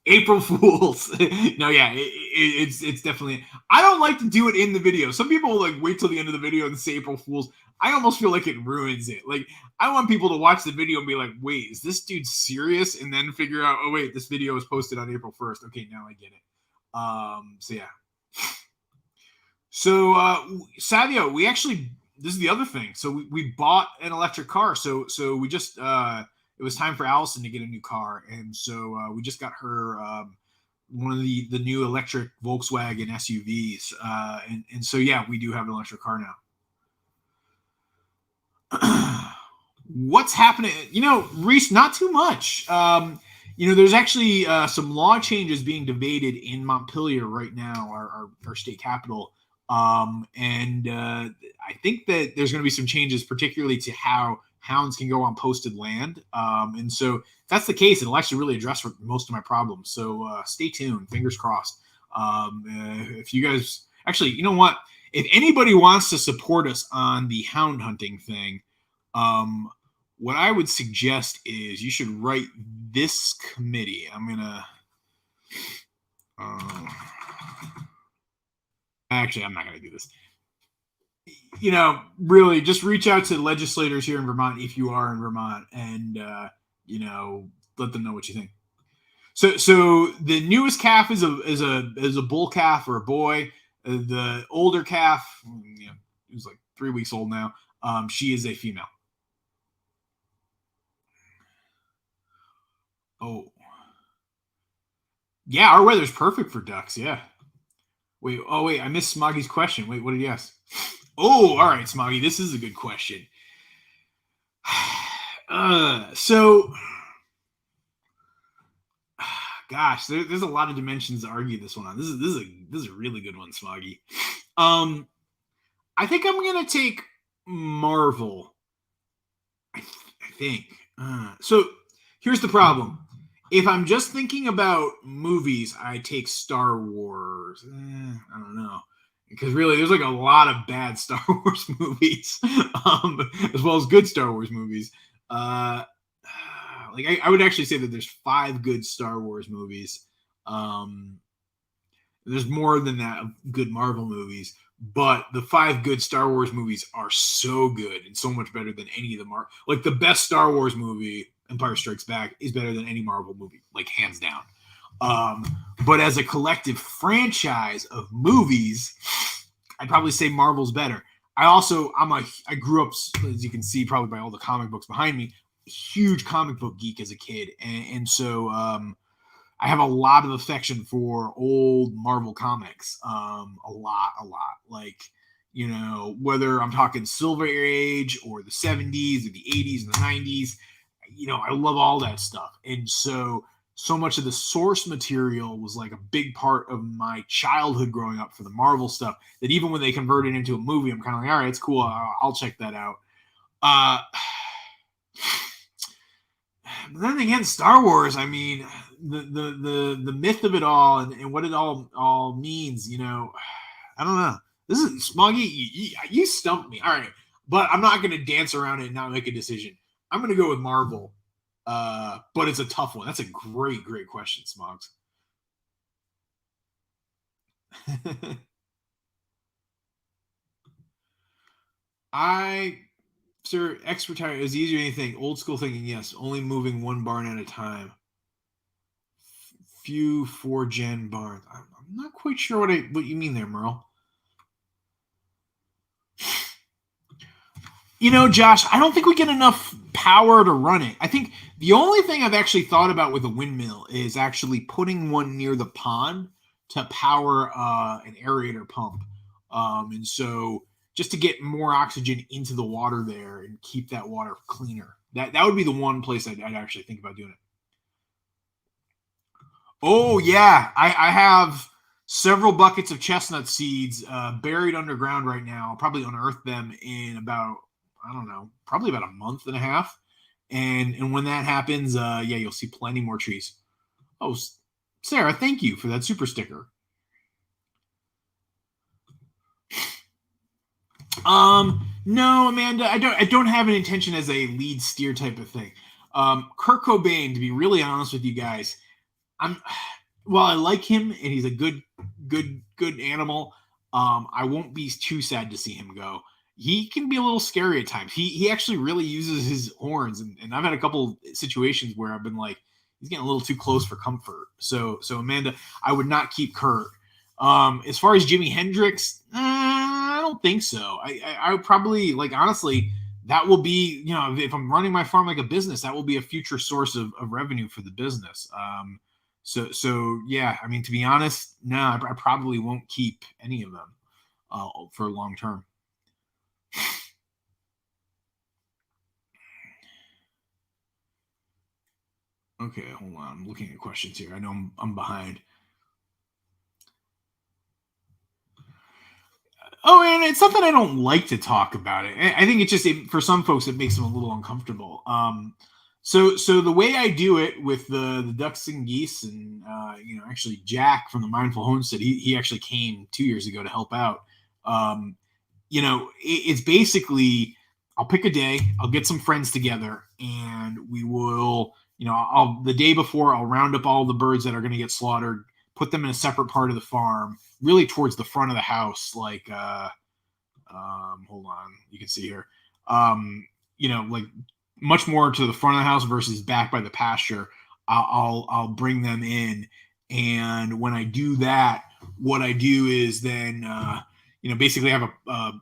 April Fools. No, yeah, it's definitely. I don't like to do it in the video. Some people will like wait till the end of the video and say April Fools. I almost feel like it ruins it. Like, I want people to watch the video and be like, wait, is this dude serious? And then figure out, oh wait, this video was posted on April 1st. Okay, now I get it. So yeah. So Savio, we actually, this is the other thing. So we bought an electric car. So we just it was time for Allison to get a new car, and so we just got her one of the new electric Volkswagen SUVs, and so yeah, we do have an electric car now. What's happening? Reese, not too much. There's actually some law changes being debated in Montpelier right now, our state capital, and I think that there's going to be some changes, particularly to how hounds can go on posted land. And so if that's the case, it'll actually really address most of my problems. So stay tuned, fingers crossed. If you guys, actually, you know what? If anybody wants to support us on the hound hunting thing, what I would suggest is you should write this committee. I'm going to, actually, I'm not going to do this. Really just reach out to legislators here in Vermont if you are in Vermont, and let them know what you think. So the newest calf is a bull calf or a boy. The older calf, who's like 3 weeks old now, she is a female. Oh, yeah, our weather's perfect for ducks. Yeah. Wait, I missed Smoggy's question. Wait, what did he ask? Oh, all right, Smoggy, this is a good question. Gosh, there's a lot of dimensions to argue this one on. This is a really good one, Smoggy. I think I'm gonna take Marvel. I think. So here's the problem. If I'm just thinking about movies, I take Star Wars. I don't know. Because really, there's like a lot of bad Star Wars movies, as well as good Star Wars movies. I would actually say that there's 5 good Star Wars movies. There's more than that of good Marvel movies, but the 5 good Star Wars movies are so good and so much better than any of the Marvel. Like, the best Star Wars movie, Empire Strikes Back, is better than any Marvel movie, like hands down. But as a collective franchise of movies, I'd probably say Marvel's better. I grew up, as you can see, probably by all the comic books behind me, huge comic book geek as a kid. And so I have a lot of affection for old Marvel comics. A lot. Like, whether I'm talking Silver Age or the 70s or the 80s and the 90s, I love all that stuff. And so much of the source material was like a big part of my childhood growing up for the Marvel stuff that even when they convert it into a movie, I'm kind of like, all right, it's cool. I'll check that out. But then again, Star Wars, I mean, the myth of it all and what it all means, I don't know. This is Smoggy. You stumped me. All right. But I'm not going to dance around it and not make a decision. I'm going to go with Marvel. But it's a tough one. That's a great question, Smogs. Sir, ex-retired is easier than anything. Old school thinking, yes. Only moving one barn at a time. Few 4-gen barns. I'm not quite sure what you mean there, Merle. Josh, I don't think we get enough power to run it. I think the only thing I've actually thought about with a windmill is actually putting one near the pond to power an aerator pump. And so just to get more oxygen into the water there and keep that water cleaner. That would be the one place I'd actually think about doing it. Oh, yeah. I have several buckets of chestnut seeds buried underground right now. I'll probably unearth them in about, I don't know, probably about a month and a half. And when that happens, yeah, you'll see plenty more trees. Oh, Sarah, thank you for that super sticker. No, Amanda, I don't have an intention as a lead steer type of thing. Kurt Cobain, to be really honest with you guys, while I like him and he's a good animal, I won't be too sad to see him go. He can be a little scary at times. He actually really uses his horns, and I've had a couple situations where I've been like, he's getting a little too close for comfort. So Amanda, I would not keep Kurt. As far as Jimi Hendrix, I don't think so. I would probably, like, honestly, that will be, you know, if I'm running my farm like a business, that will be a future source of revenue for the business. So yeah, I mean, to be honest, no, I probably won't keep any of them for long term. Okay, hold on. I'm looking at questions here. I know I'm behind. Oh, and it's something I don't like to talk about it. I think it's just for some folks it makes them a little uncomfortable. So the way I do it with the ducks and geese, and you know, actually Jack from the Mindful Homestead, he actually came 2 years ago to help out. You know, it's basically, I'll pick a day, I'll get some friends together, and we will, you know, the day before I'll round up all the birds that are going to get slaughtered, put them in a separate part of the farm, really towards the front of the house, like hold on, you can see here, you know, like much more to the front of the house versus back by the pasture. I'll bring them in, and when I do that, what I do is then you know, basically have a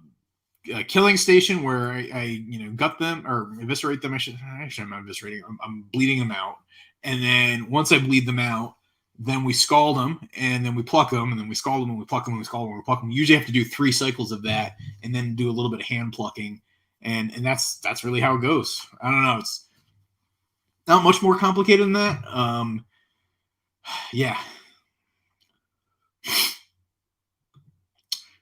killing station where I you know, gut them or eviscerate them. I'm not eviscerating. I'm bleeding them out, and then once I bleed them out, then we scald them, and then we pluck them, and then we scald them, and we pluck them, and we scald them, and we pluck them. We usually have to do 3 cycles of that, and then do a little bit of hand plucking, and that's really how it goes. I don't know. It's not much more complicated than that. Yeah.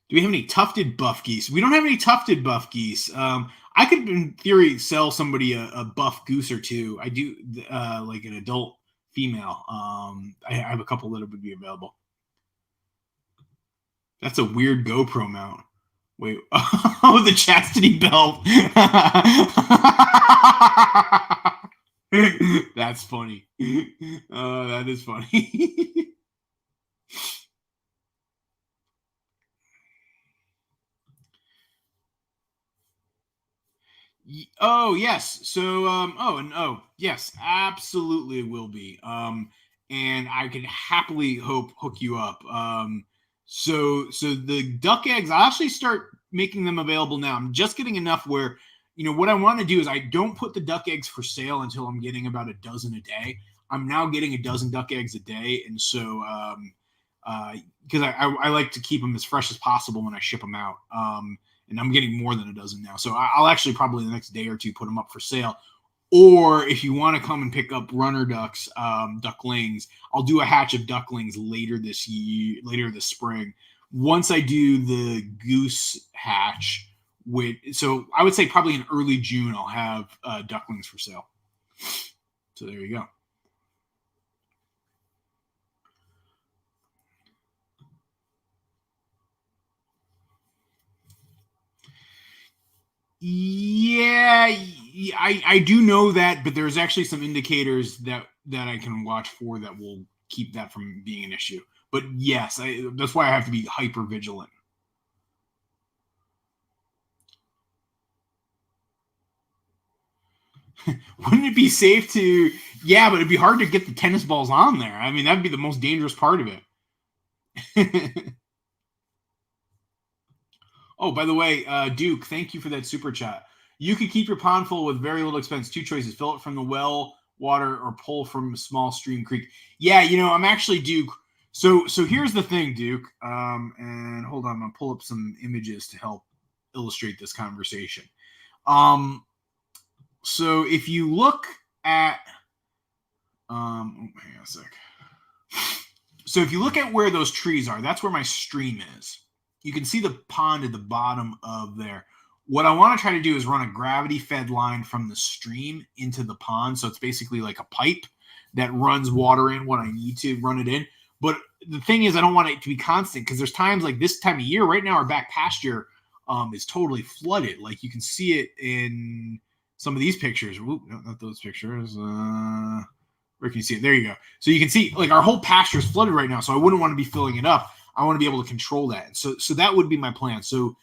Do we have any tufted buff geese? We don't have any tufted buff geese. I could, in theory, sell somebody a buff goose or two. I do, like an adult female. I have a couple that would be available. That's a weird GoPro mount. Wait, oh, the chastity belt. That's funny. That is funny. Oh yes. So yes, absolutely will be. And I can happily hook you up. So the duck eggs, I'll actually start making them available now. I'm just getting enough where, you know, what I want to do is I don't put the duck eggs for sale until I'm getting about a dozen a day. I'm now getting a dozen duck eggs a day, and so because I like to keep them as fresh as possible when I ship them out. And I'm getting more than a dozen now. So I'll actually probably the next day or two put them up for sale. Or if you want to come and pick up runner ducks, ducklings, I'll do a hatch of ducklings later this spring. Once I do the goose hatch, so I would say probably in early June, I'll have ducklings for sale. So there you go. Yeah, I do know that, but there's actually some indicators that I can watch for that will keep that from being an issue. But yes, that's why I have to be hyper vigilant. Wouldn't it be safe to? Yeah, but it'd be hard to get the tennis balls on there. I mean, that'd be the most dangerous part of it. Oh, by the way, Duke, thank you for that super chat. You could keep your pond full with very little expense. 2 choices: fill it from the well water or pull from a small stream creek. Yeah, you know, I'm actually Duke. So here's the thing, Duke. And hold on, I'm gonna pull up some images to help illustrate this conversation. So if you look at hang on a sec. So if you look at where those trees are, that's where my stream is. You can see the pond at the bottom of there. What I want to try to do is run a gravity-fed line from the stream into the pond. So it's basically like a pipe that runs water in when I need to run it in. But the thing is, I don't want it to be constant because there's times like this time of year. Right now, our back pasture is totally flooded. Like you can see it in some of these pictures. Oop, no, not those pictures. Where can you see it? There you go. So you can see like our whole pasture is flooded right now. So I wouldn't want to be filling it up. I want to be able to control that. So that would be my plan. So,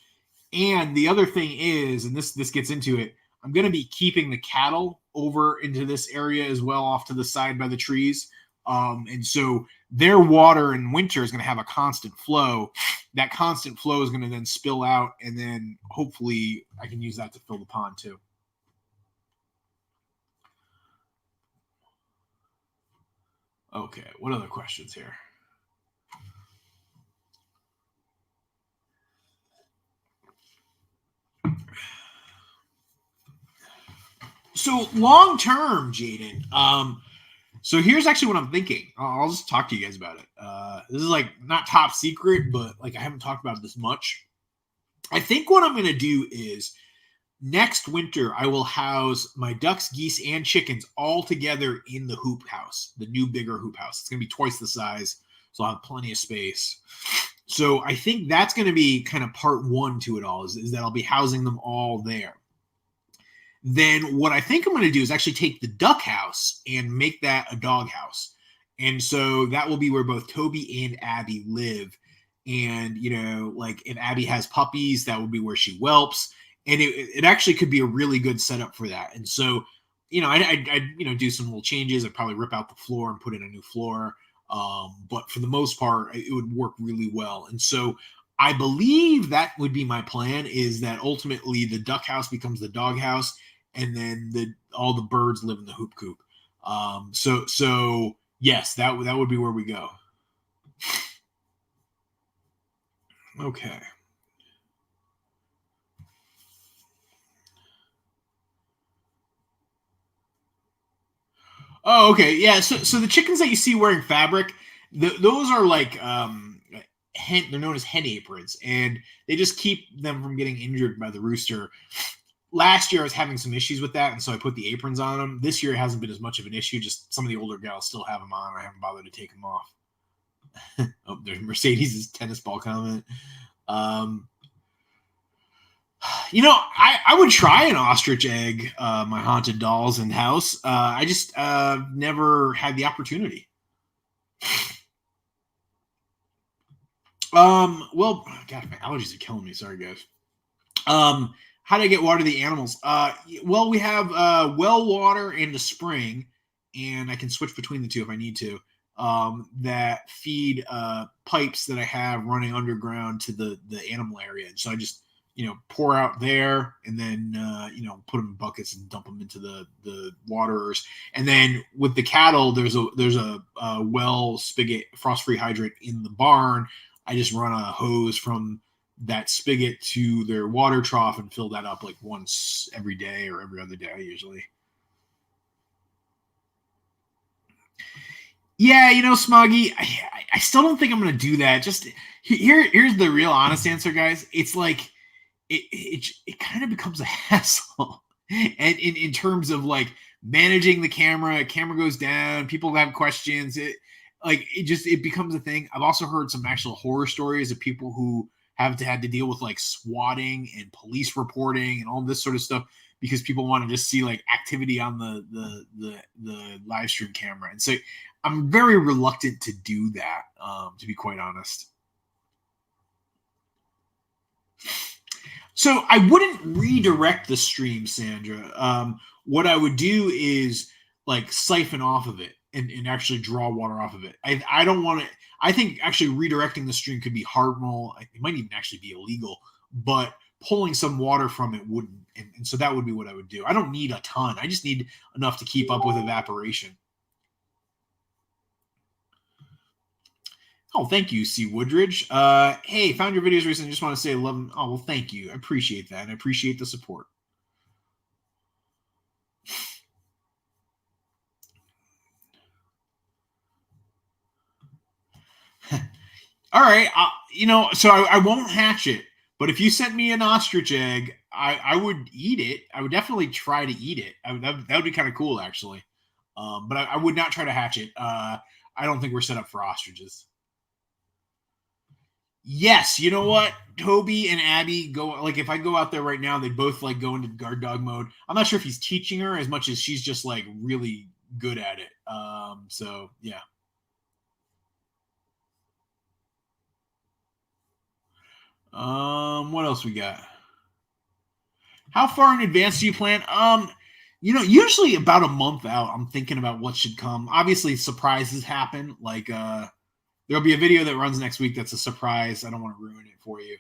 and the other thing is, and this gets into it, I'm going to be keeping the cattle over into this area as well, off to the side by the trees. And so their water in winter is going to have a constant flow. That constant flow is going to then spill out, and then hopefully I can use that to fill the pond too. Okay, what other questions here? So long term, Jaden. So here's actually what I'm thinking. I'll just talk to you guys about it. This is like not top secret, but like I haven't talked about this much. I think what I'm going to do is next winter I will house my ducks, geese, and chickens all together in the hoop house, the new bigger hoop house. It's going to be twice the size, so I'll have plenty of space. So I think that's going to be kind of part one to it all, is that I'll be housing them all there. Then what I think I'm going to do is actually take the duck house and make that a dog house. And so that will be where both Toby and Abby live. And, you know, like if Abby has puppies, that would be where she whelps. And it actually could be a really good setup for that. And so, you know, I'd you know, do some little changes. I'd probably rip out the floor and put in a new floor. But for the most part, it would work really well. And so I believe that would be my plan, is that ultimately the duck house becomes the dog house, and then all the birds live in the hoop coop. So yes, that would be where we go. Okay. Oh, okay. Yeah. So the chickens that you see wearing fabric, those are like they're known as hen aprons, and they just keep them from getting injured by the rooster. Last year I was having some issues with that, and so I put the aprons on them. This year it hasn't been as much of an issue. Just some of the older gals still have them on. I haven't bothered to take them off. Oh, there's Mercedes' tennis ball comment. You know, I would try an ostrich egg, my haunted dolls in house. I just never had the opportunity. Well, God, my allergies are killing me. Sorry, guys. How do I get water to the animals? Well, we have well water and a spring, and I can switch between the two if I need to. That feed pipes that I have running underground to the animal area. And so I just, you know, pour out there, and then you know, put them in buckets and dump them into the waterers. And then with the cattle, there's a well spigot frost-free hydrant in the barn. I just run a hose from that spigot to their water trough and fill that up like once every day or every other day usually. Yeah, you know, Smoggy, I still don't think I'm going to do that. Just here's the real honest answer, guys. It's like it kind of becomes a hassle, and in terms of like managing the camera goes down, people have questions. It becomes a thing. I've also heard some actual horror stories of people who have had to deal with like swatting and police reporting and all this sort of stuff because people want to just see like activity on the live stream camera. And so I'm very reluctant to do that, to be quite honest. So I wouldn't redirect the stream, Sandra. What I would do is like siphon off of it and actually draw water off of it. I don't want to. I think actually redirecting the stream could be harmful. It might even actually be illegal, but pulling some water from it wouldn't. And so that would be what I would do. I don't need a ton. I just need enough to keep up with evaporation. Oh, thank you, C. Woodridge. Hey, found your videos recently. Just want to say love them. Oh, well, thank you. I appreciate that. And I appreciate the support. All right. So I won't hatch it, but if you sent me an ostrich egg, I would eat it. I would definitely try to eat it. That would be kind of cool, actually. But I would not try to hatch it. I don't think we're set up for ostriches. Yes, you know what? Toby and Abby go, like, if I go out there right now, they both like go into guard dog mode. I'm not sure if he's teaching her as much as she's just like really good at it. So yeah. What else we got? How far in advance do you plan? Usually about a month out, I'm thinking about what should come. Obviously, surprises happen. Like, there'll be a video that runs next week that's a surprise. I don't want to ruin it for you.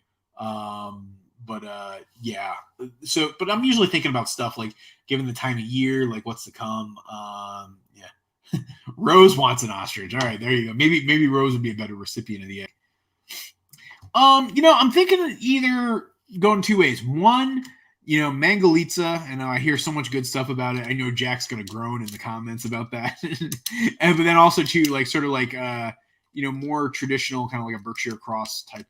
Yeah. So, but I'm usually thinking about stuff like, given the time of year, like what's to come. Yeah. Rose wants an ostrich. All right, there you go. Maybe Rose would be a better recipient of the egg. I'm thinking either going two ways. One, Mangalitsa, and I hear so much good stuff about it. I know Jack's gonna groan in the comments about that. But then also too, like sort of like more traditional, kind of like a Berkshire Cross type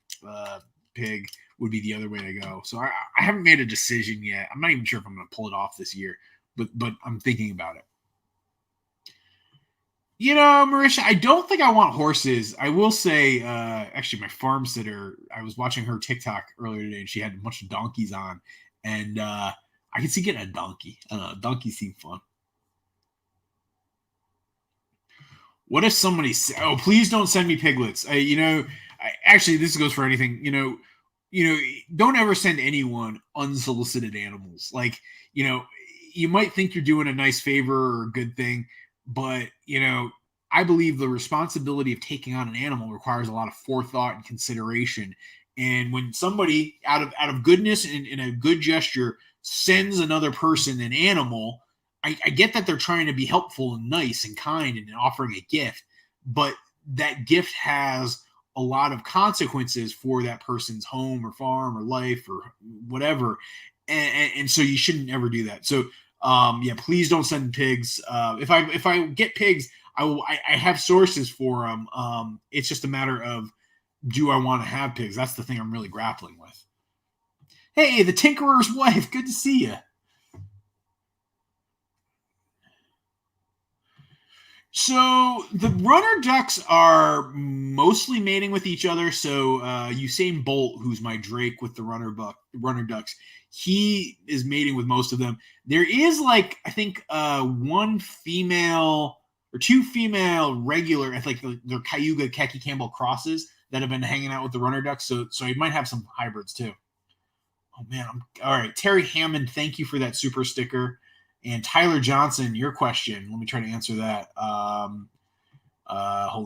pig would be the other way to go. So I haven't made a decision yet. I'm not even sure if I'm gonna pull it off this year, but I'm thinking about it. Marisha, I don't think I want horses. I will say, actually, my farm sitter, I was watching her TikTok earlier today, and she had a bunch of donkeys on, and I could see getting a donkey. I don't know, donkeys seem fun. What if somebody says, "Oh, please don't send me piglets"? Actually, this goes for anything. Don't ever send anyone unsolicited animals. Like, you might think you're doing a nice favor or a good thing, but I believe the responsibility of taking on an animal requires a lot of forethought and consideration. And when somebody out of goodness and in a good gesture sends another person an animal, I get that they're trying to be helpful and nice and kind and offering a gift, but that gift has a lot of consequences for that person's home or farm or life or whatever. And so you shouldn't ever do that. So please don't send pigs. If I get pigs, I have sources for them. It's just a matter of, do I want to have pigs? That's the thing I'm really grappling with. Hey, the Tinkerer's wife, good to see you. So the runner ducks are mostly mating with each other. So Usain Bolt, who's my Drake with the runner ducks, he is mating with most of them. There is I think one female or two female regular, I think they're Cayuga Khaki Campbell crosses that have been hanging out with the runner ducks. So you might have some hybrids too. Oh man, all right. Terry Hammond, thank you for that super sticker. And Tyler Johnson, your question. Let me try to answer that. Hold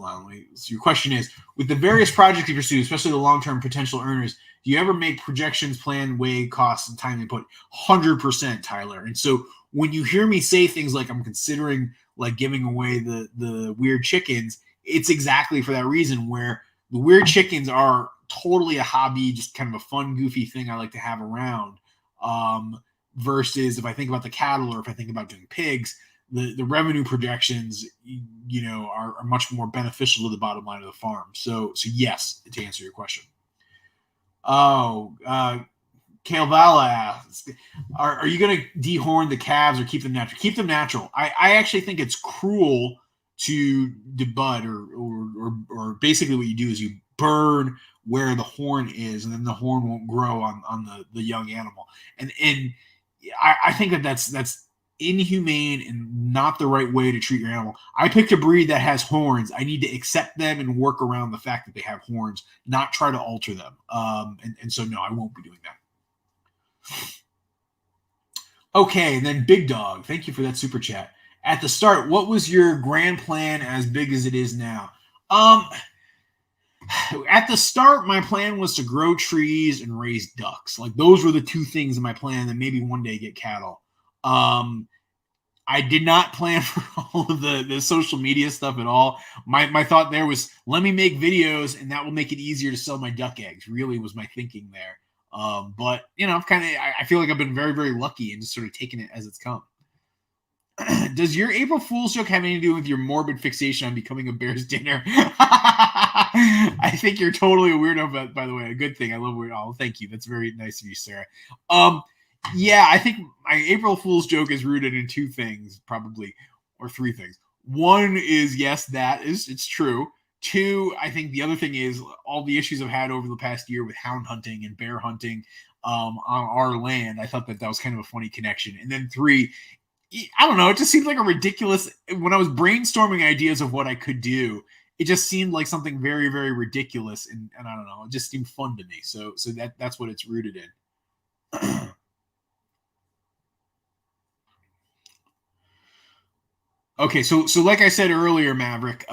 on. So your question is, with the various projects you pursue, especially the long-term potential earners, do you ever make projections, plan, weigh costs, and time input? 100%, Tyler. And so when you hear me say things like I'm considering like giving away the weird chickens, it's exactly for that reason, where the weird chickens are totally a hobby, just kind of a fun, goofy thing I like to have around. Versus if I think about the cattle or if I think about doing pigs, the revenue projections, are much more beneficial to the bottom line of the farm. So yes, to answer your question. Oh, Calvala asks, are you going to dehorn the calves or keep them natural? Keep them natural. I actually think it's cruel to debud or basically what you do is you burn where the horn is, and then the horn won't grow on the young animal. And I think that's inhumane and not the right way to treat your animal. I picked a breed that has horns. I need to accept them and work around the fact that they have horns, not try to alter them. And so, no, I won't be doing that. Okay, and then Big Dog, thank you for that super chat. At the start, what was your grand plan as big as it is now? At the start, my plan was to grow trees and raise ducks. Like, those were the two things in my plan, and maybe one day get cattle. I did not plan for all of the social media stuff at all. My thought there was, let me make videos, and that will make it easier to sell my duck eggs, really was my thinking there. But, I feel like I've been very, very lucky and just sort of taking it as it's come. Does your April Fool's joke have anything to do with your morbid fixation on becoming a Bears dinner? I think you're totally a weirdo, but by the way, a good thing. I love weird. Oh, thank you. That's very nice of you, Sarah. Yeah, I think my April Fool's joke is rooted in two things, probably, or three things. One is, yes, it's true. Two, I think the other thing is all the issues I've had over the past year with hound hunting and bear hunting on our land. I thought that was kind of a funny connection. And then three, I don't know, it just seemed like a ridiculous, when I was brainstorming ideas of what I could do, it just seemed like something very, very ridiculous. And I don't know, it just seemed fun to me. So that's what it's rooted in. Okay, so like I said earlier, Maverick,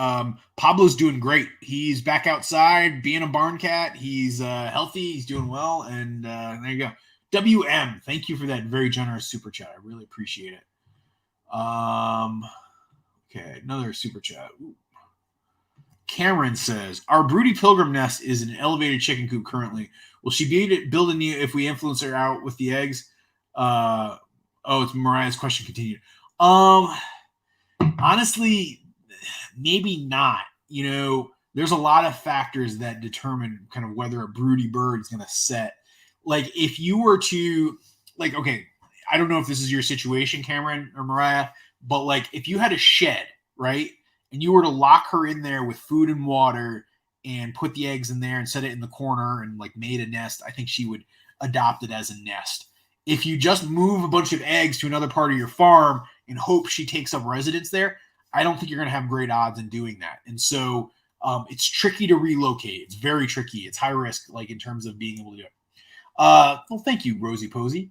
Pablo's doing great. He's back outside, being a barn cat. He's healthy. He's doing well, and there you go. WM, thank you for that very generous super chat. I really appreciate it. Okay, another super chat. Ooh. Cameron says, our broody pilgrim nest is an elevated chicken coop currently. Will she be able to build a new if we influence her out with the eggs? It's Mariah's question continued. Honestly, maybe not. You know, there's a lot of factors that determine kind of whether a broody bird is going to set. Like if you were to, like, okay, I don't know if this is your situation, Cameron or Mariah, but like if you had a shed, right, and you were to lock her in there with food and water and put the eggs in there and set it in the corner and like made a nest, I think she would adopt it as a nest. If you just move a bunch of eggs to another part of your farm and hope she takes up residence there, I don't think you're going to have great odds in doing that. And so it's tricky to relocate. It's very tricky. It's high risk, like in terms of being able to do it. Well, thank you, Rosie Posey.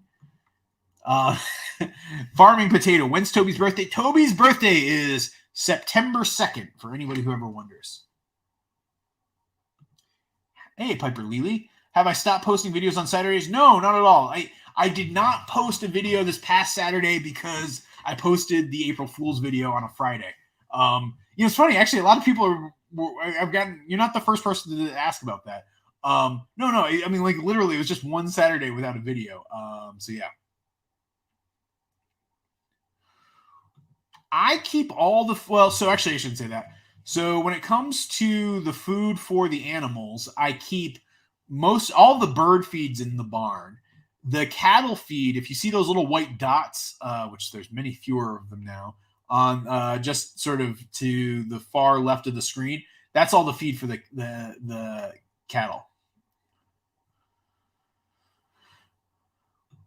Farming Potato. When's Toby's birthday? Toby's birthday is September 2nd, for anybody who ever wonders. Hey, Piper Lely. Have I stopped posting videos on Saturdays? No, not at all. I did not post a video this past Saturday because I posted the April Fool's video on a Friday. It's funny. Actually, a lot of people you're not the first person to ask about that. No. I mean, like literally it was just one Saturday without a video. So yeah. I keep so actually I shouldn't say that. So when it comes to the food for the animals, I keep all the bird feeds in the barn. The cattle feed, if you see those little white dots, which there's many fewer of them now, on just sort of to the far left of the screen, that's all the feed for the cattle.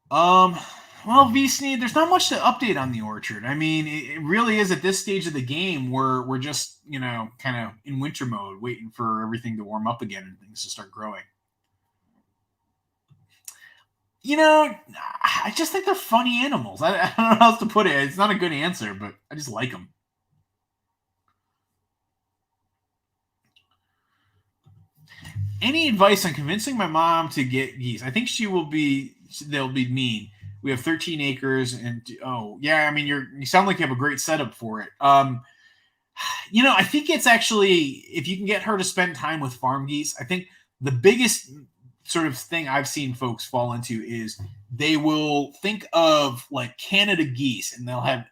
Well, VSneed, there's not much to update on the orchard. I mean, it really is at this stage of the game where we're just, kind of in winter mode, waiting for everything to warm up again and things to start growing. I just think they're funny animals. I don't know how else to put it. It's not a good answer, but I just like them. Any advice on convincing my mom to get geese? I think they'll be mean. We have 13 acres and I mean, you sound like you have a great setup for it. I think it's actually, if you can get her to spend time with farm geese, I think the biggest sort of thing I've seen folks fall into is they will think of like Canada geese and they'll have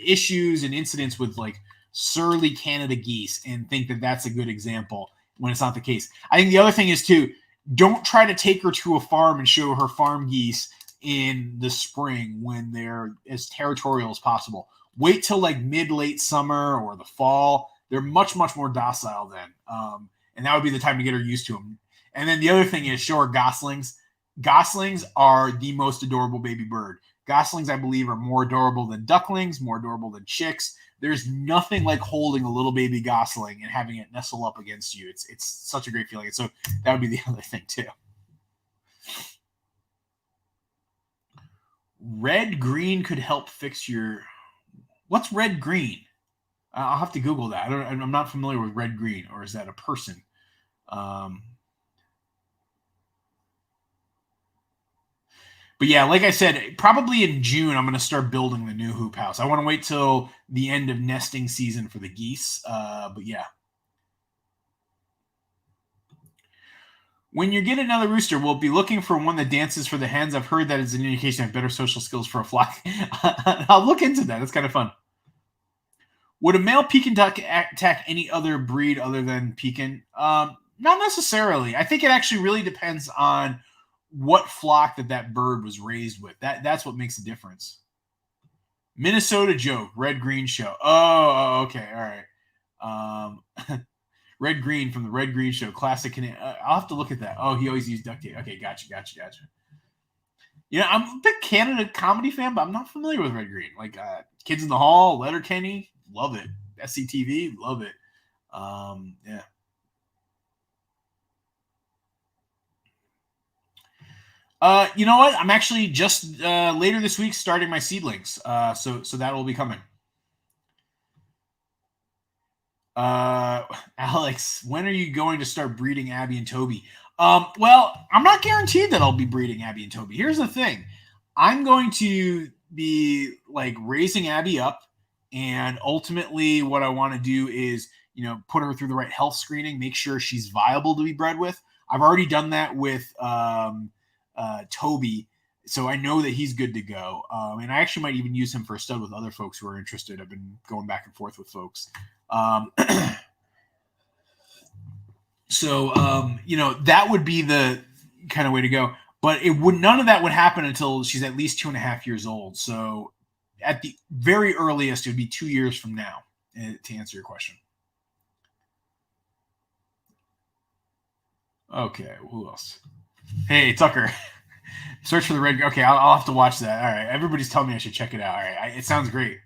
issues and incidents with like surly Canada geese and think that that's a good example when it's not the case. I think the other thing is too, don't try to take her to a farm and show her farm geese in the spring when they're as territorial as possible. Wait till like mid-late summer or the fall. They're much, much more docile then. And that would be the time to get her used to them. And then the other thing is show her goslings. Goslings are the most adorable baby bird. Goslings, I believe, are more adorable than ducklings, more adorable than chicks. There's nothing like holding a little baby gosling and having it nestle up against you. It's such a great feeling. So that would be the other thing too. Red green could help fix your. What's red green? I'll have to Google that. I'm not familiar with red green, or is that a person? But yeah, like I said, probably in June, I'm going to start building the new hoop house. I want to wait till the end of nesting season for the geese. But yeah. When you get another rooster, we'll be looking for one that dances for the hens. I've heard that is an indication of better social skills for a flock. I'll look into that. It's kind of fun. Would a male pekin duck attack any other breed other than pekin? Not necessarily. I think it actually really depends on what flock that bird was raised with. That's what makes a difference. Minnesota joke, red green show. Oh, okay, all right. Red green from the Red Green Show, classic. I'll have to look at that. Oh, he always used duct tape. Okay, gotcha. You know, I'm a big Canada comedy fan, but I'm not familiar with Red Green. Like Kids in the Hall, Letterkenny, love it. SCTV, love it. Yeah. You know what? I'm actually just later this week starting my seedlings. So that will be coming. Alex, when are you going to start breeding Abby and Toby? Well, I'm not guaranteed that I'll be breeding Abby and Toby. Here's the thing. I'm going to be like raising Abby up, and ultimately what I want to do is, you know, put her through the right health screening, make sure she's viable to be bred with. I've already done that with Toby, so I know that he's good to go. And I actually might even use him for a stud with other folks who are interested. I've been going back and forth with folks. So you know, that would be the kind of way to go, but none of that would happen until she's at least 2.5 years old. So at the very earliest, it would be 2 years from now, to answer your question. Okay, who else? Hey, Tucker. Search for the red. Okay, I'll have to watch that. All right, everybody's telling me I should check it out. All right, it sounds great.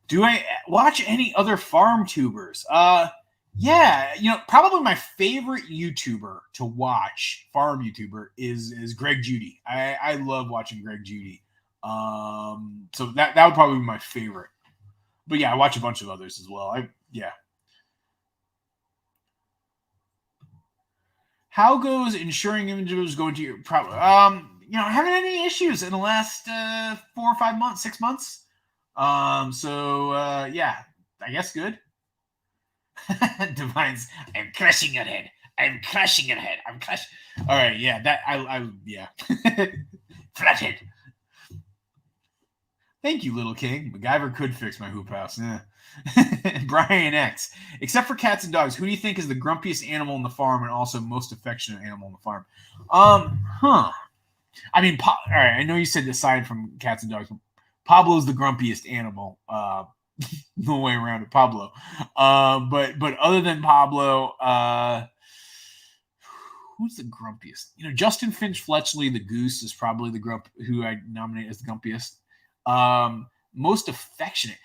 Do I watch any other farm tubers? Yeah, you know, probably my favorite YouTuber to watch, farm YouTuber, is Greg Judy. I love watching Greg Judy. So that would probably be my favorite. But yeah, I watch a bunch of others as well. Yeah. How goes insuring individuals going to your problem? You know, I haven't had any issues in the last 4 or 5 months, 6 months. Yeah, I guess good. Divines, I'm crushing your head. I'm crushing your head. I'm crushing. All right, yeah, that yeah. Flathead. Thank you, little king. MacGyver could fix my hoop house. Yeah. Brian X. Except for cats and dogs, who do you think is the grumpiest animal in the farm and also most affectionate animal in the farm? I mean, all right, I know you said aside from cats and dogs, Pablo's the grumpiest animal. No way around it, Pablo. But other than Pablo, who's the grumpiest? You know, Justin Finch Fletchley, the goose, is probably the grump who I nominate as the grumpiest. Most affectionate.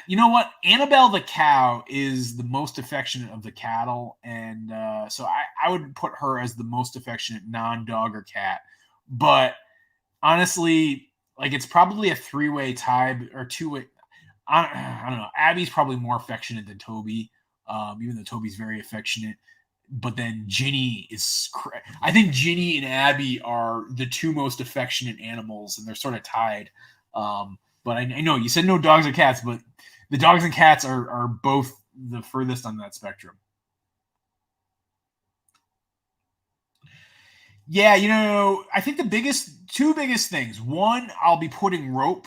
You know what? Annabelle the cow is the most affectionate of the cattle, and so I would put her as the most affectionate non-dog or cat. But honestly, like, it's probably a 3-way tie or 2-way. I don't know. Abby's probably more affectionate than Toby, even though Toby's very affectionate. But then Ginny is. I think Ginny and Abby are the two most affectionate animals, and they're sort of tied. But I know you said no dogs or cats, but the dogs and cats are both the furthest on that spectrum. Yeah, you know, I think the two biggest things. One, I'll be putting rope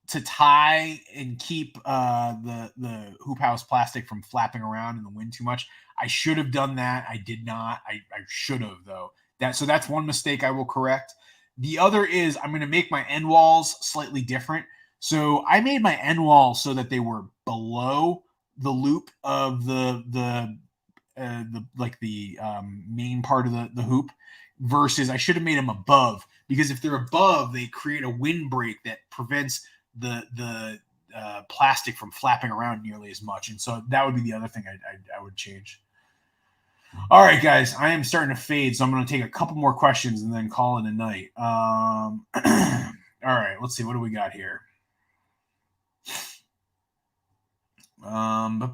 to tie and keep the hoop house plastic from flapping around in the wind too much. I should have done that. I did not. I should have, though. So that's one mistake I will correct. The other is I'm going to make my end walls slightly different. So I made my end walls so that they were below the loop of the main part of the hoop, versus I should have made them above, because if they're above, they create a windbreak that prevents the plastic from flapping around nearly as much. And so that would be the other thing I would change. All right, guys, I am starting to fade, so I'm going to take a couple more questions and then call it a night. All right, let's see. What do we got here? Looking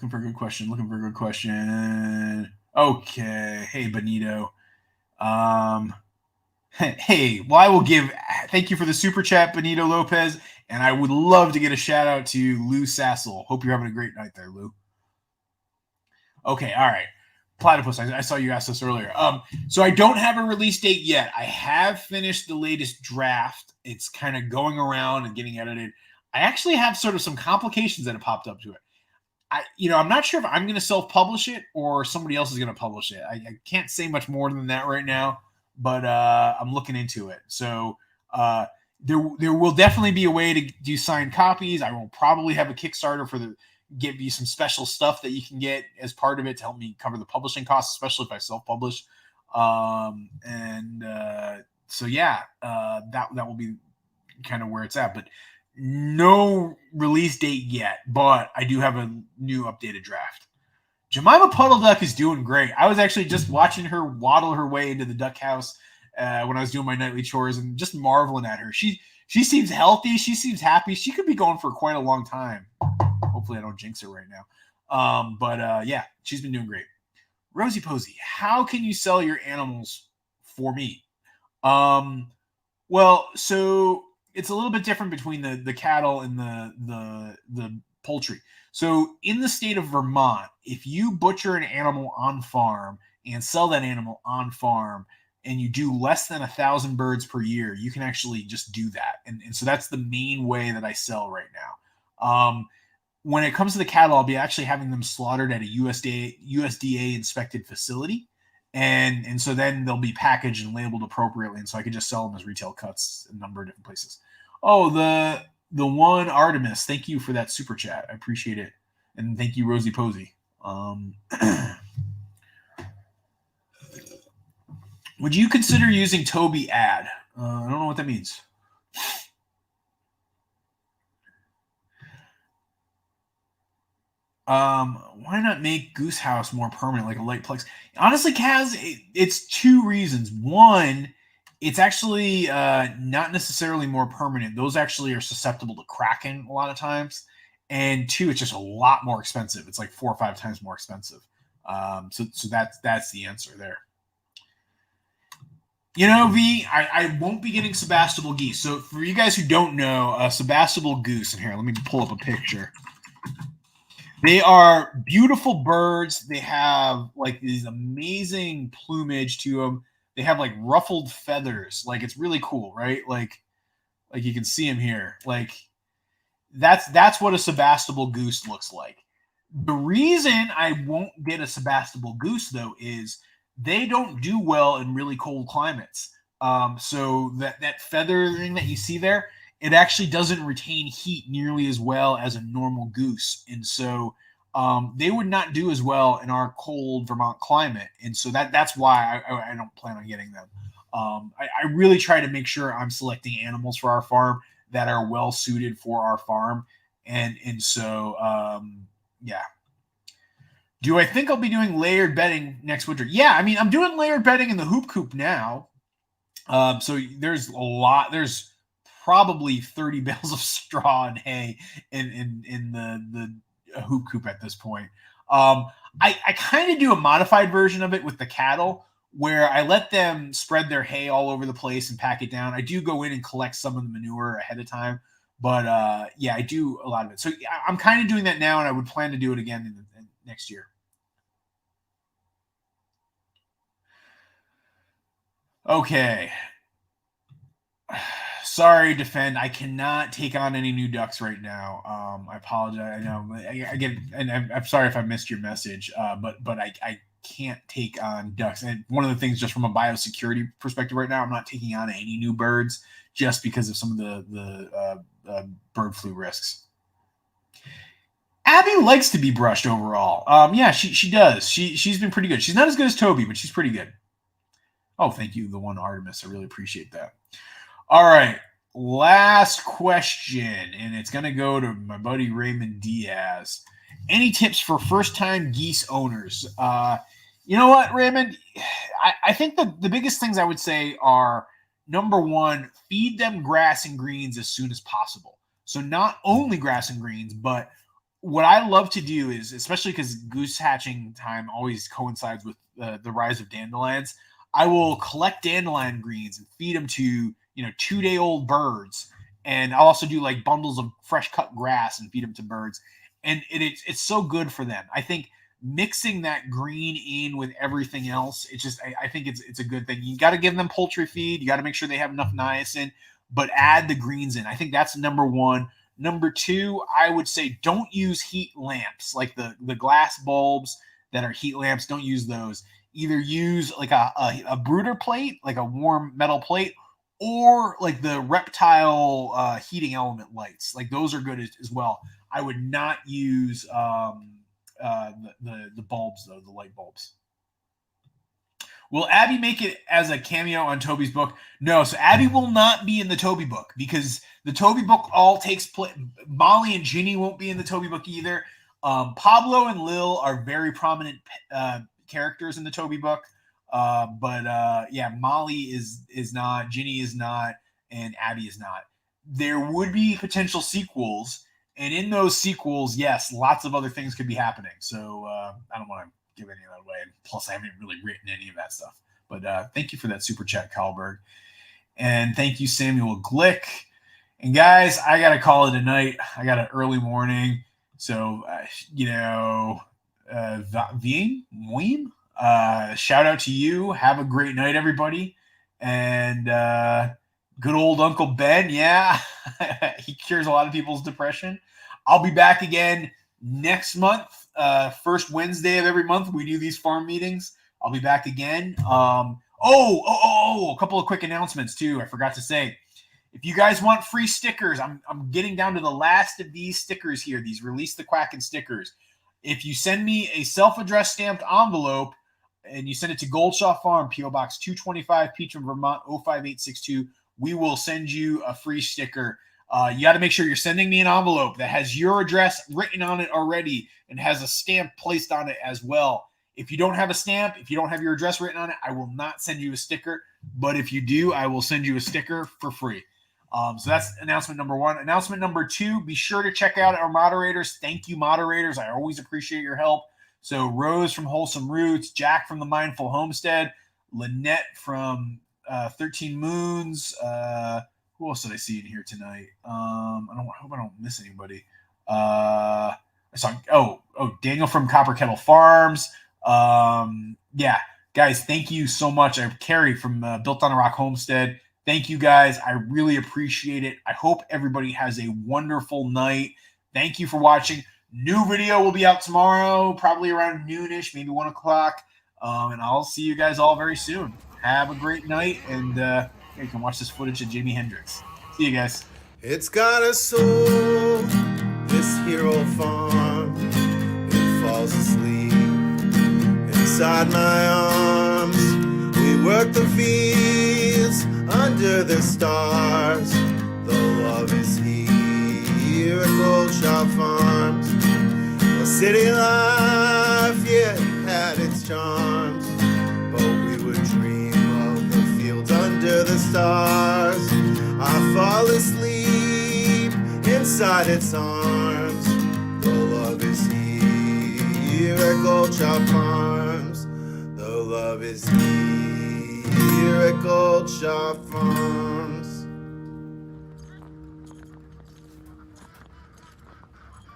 for a good question. Okay. Hey, Benito. Hey, well, I will thank you for the super chat, Benito Lopez, and I would love to get a shout out to Lou Sassel. Hope you're having a great night there, Lou. Okay, all right. Platypus, I saw you ask this earlier. So I don't have a release date yet. I have finished the latest draft. It's kind of going around and getting edited. I actually have sort of some complications that have popped up to it. I'm not sure if I'm going to self-publish it or somebody else is going to publish it. I can't say much more than that right now, but I'm looking into it. So there will definitely be a way to do signed copies. I will probably have a Kickstarter give you some special stuff that you can get as part of it to help me cover the publishing costs, especially if I self-publish. So that will be kind of where it's at, but no release date yet, but I do have a new updated draft. Jemima Puddle Duck is doing great. I was actually just watching her waddle her way into the duck house when I was doing my nightly chores and just marveling at her. She seems healthy. She seems happy. She could be going for quite a long time. Hopefully I don't jinx her right now. Yeah, she's been doing great. Rosie Posey, how can you sell your animals for meat? Well, so it's a little bit different between the cattle and the poultry. So in the state of Vermont, if you butcher an animal on farm and sell that animal on farm and you do less than 1,000 birds per year, you can actually just do that. And so that's the main way that I sell right now. When it comes to the cattle, I'll be actually having them slaughtered at a USDA inspected facility. And so then they'll be packaged and labeled appropriately. And so I can just sell them as retail cuts in a number of different places. Oh, the one Artemis. Thank you for that super chat. I appreciate it. And thank you, Rosie Posey. Would you consider using Toby ad? I don't know what that means. Why not make Goose House more permanent, like a light plex? Honestly, Kaz, it's two reasons. One, it's actually not necessarily more permanent. Those actually are susceptible to cracking a lot of times. And two, it's just a lot more expensive. It's like 4 or 5 times more expensive. So that's the answer there. V, I won't be getting Sebastopol geese. So for you guys who don't know, Sebastopol goose, and here, let me pull up a picture. They are beautiful birds. They have like these amazing plumage to them. They have like ruffled feathers. Like it's really cool, right? Like you can see them here. Like that's what a Sebastopol goose looks like. The reason I won't get a Sebastopol goose though is they don't do well in really cold climates. So that feathering that you see there, it actually doesn't retain heat nearly as well as a normal goose. And so they would not do as well in our cold Vermont climate. And so that's why I don't plan on getting them. I really try to make sure I'm selecting animals for our farm that are well suited for our farm. And so, yeah. Do I think I'll be doing layered bedding next winter? Yeah, I mean, I'm doing layered bedding in the hoop coop now. So there's a lot. There's probably 30 bales of straw and hay in the hoop coop at this point. I kind of do a modified version of it with the cattle where I let them spread their hay all over the place and pack it down. I do go in and collect some of the manure ahead of time, but yeah, I do a lot of it. So I'm kind of doing that now, and I would plan to do it again in next year. Okay. Sorry, Defend. I cannot take on any new ducks right now. I apologize. I know I get, and I'm sorry if I missed your message. But I can't take on ducks. And one of the things, just from a biosecurity perspective, right now, I'm not taking on any new birds just because of some of the bird flu risks. Abby likes to be brushed overall. Yeah, she does. She's been pretty good. She's not as good as Toby, but she's pretty good. Oh, thank you, the one Artemis. I really appreciate that. All right, last question, and it's going to go to my buddy Raymond Diaz. Any tips for first-time geese owners? You know what, Raymond? I think the biggest things I would say are, number one, feed them grass and greens as soon as possible. So not only grass and greens, but what I love to do is, especially because goose hatching time always coincides with the rise of dandelions, I will collect dandelion greens and feed them to 2-day-old birds, and I'll also do like bundles of fresh cut grass and feed them to birds, and it's so good for them. I think mixing that green in with everything else, I think it's a good thing. You got to give them poultry feed. You got to make sure they have enough niacin, but add the greens in. I think that's number one. Number 2, I would say don't use heat lamps, like the glass bulbs that are heat lamps. Don't use those. Either use like a brooder plate, like a warm metal plate, or like the reptile heating element lights. Like those are good as well. I would not use the bulbs though, the light bulbs. Will Abby make it as a cameo on Toby's book? No, so Abby will not be in the Toby book because the Toby book all takes place. Molly and Ginny won't be in the Toby book either. Pablo and Lil are very prominent characters in the Toby book. But Molly is not, Ginny is not, and Abby is not. There would be potential sequels, and in those sequels, yes, lots of other things could be happening. So I don't want to give any of that away. And plus, I haven't really written any of that stuff. But thank you for that super chat, Kalberg. And thank you, Samuel Glick. And guys, I got to call it a night. I got an early morning. So, Ween, shout out to you. Have a great night, everybody. And good old Uncle Ben. Yeah, he cures a lot of people's depression. I'll be back again next month. First Wednesday of every month, we do these farm meetings. I'll be back again. A couple of quick announcements too. I forgot to say, if you guys want free stickers, I'm getting down to the last of these stickers here. These Release the Quacken stickers. If you send me a self-addressed stamped envelope and you send it to Goldshaw Farm, P.O. Box 225, Peacham, Vermont 05862, we will send you a free sticker. You got to make sure you're sending me an envelope that has your address written on it already and has a stamp placed on it as well. If you don't have a stamp, if you don't have your address written on it, I will not send you a sticker. But if you do, I will send you a sticker for free. So that's announcement number 1. Announcement number 2, be sure to check out our moderators. Thank you, moderators. I always appreciate your help. So Rose from Wholesome Roots, Jack from the Mindful Homestead, Lynette from 13 Moons. Who else did I see in here tonight? I hope I don't miss anybody. I saw Daniel from Copper Kettle Farms. Guys, thank you so much. I'm Carrie from Built on a Rock Homestead. Thank you guys. I really appreciate it. I hope everybody has a wonderful night. Thank you for watching. New video will be out tomorrow, probably around noonish, maybe 1 o'clock. And I'll see you guys all very soon. Have a great night, and you can watch this footage of Jimi Hendrix. See you guys. It's got a soul, this hero farm. It falls asleep inside my arms. We work the fields under the stars. The love is here at Goldshaw Farms. A city life, yeah, it had its charms, but we would dream of the fields under the stars. I fall asleep inside its arms. The love is here at Goldshaw Farms. The love is here at Goldshaw Farms.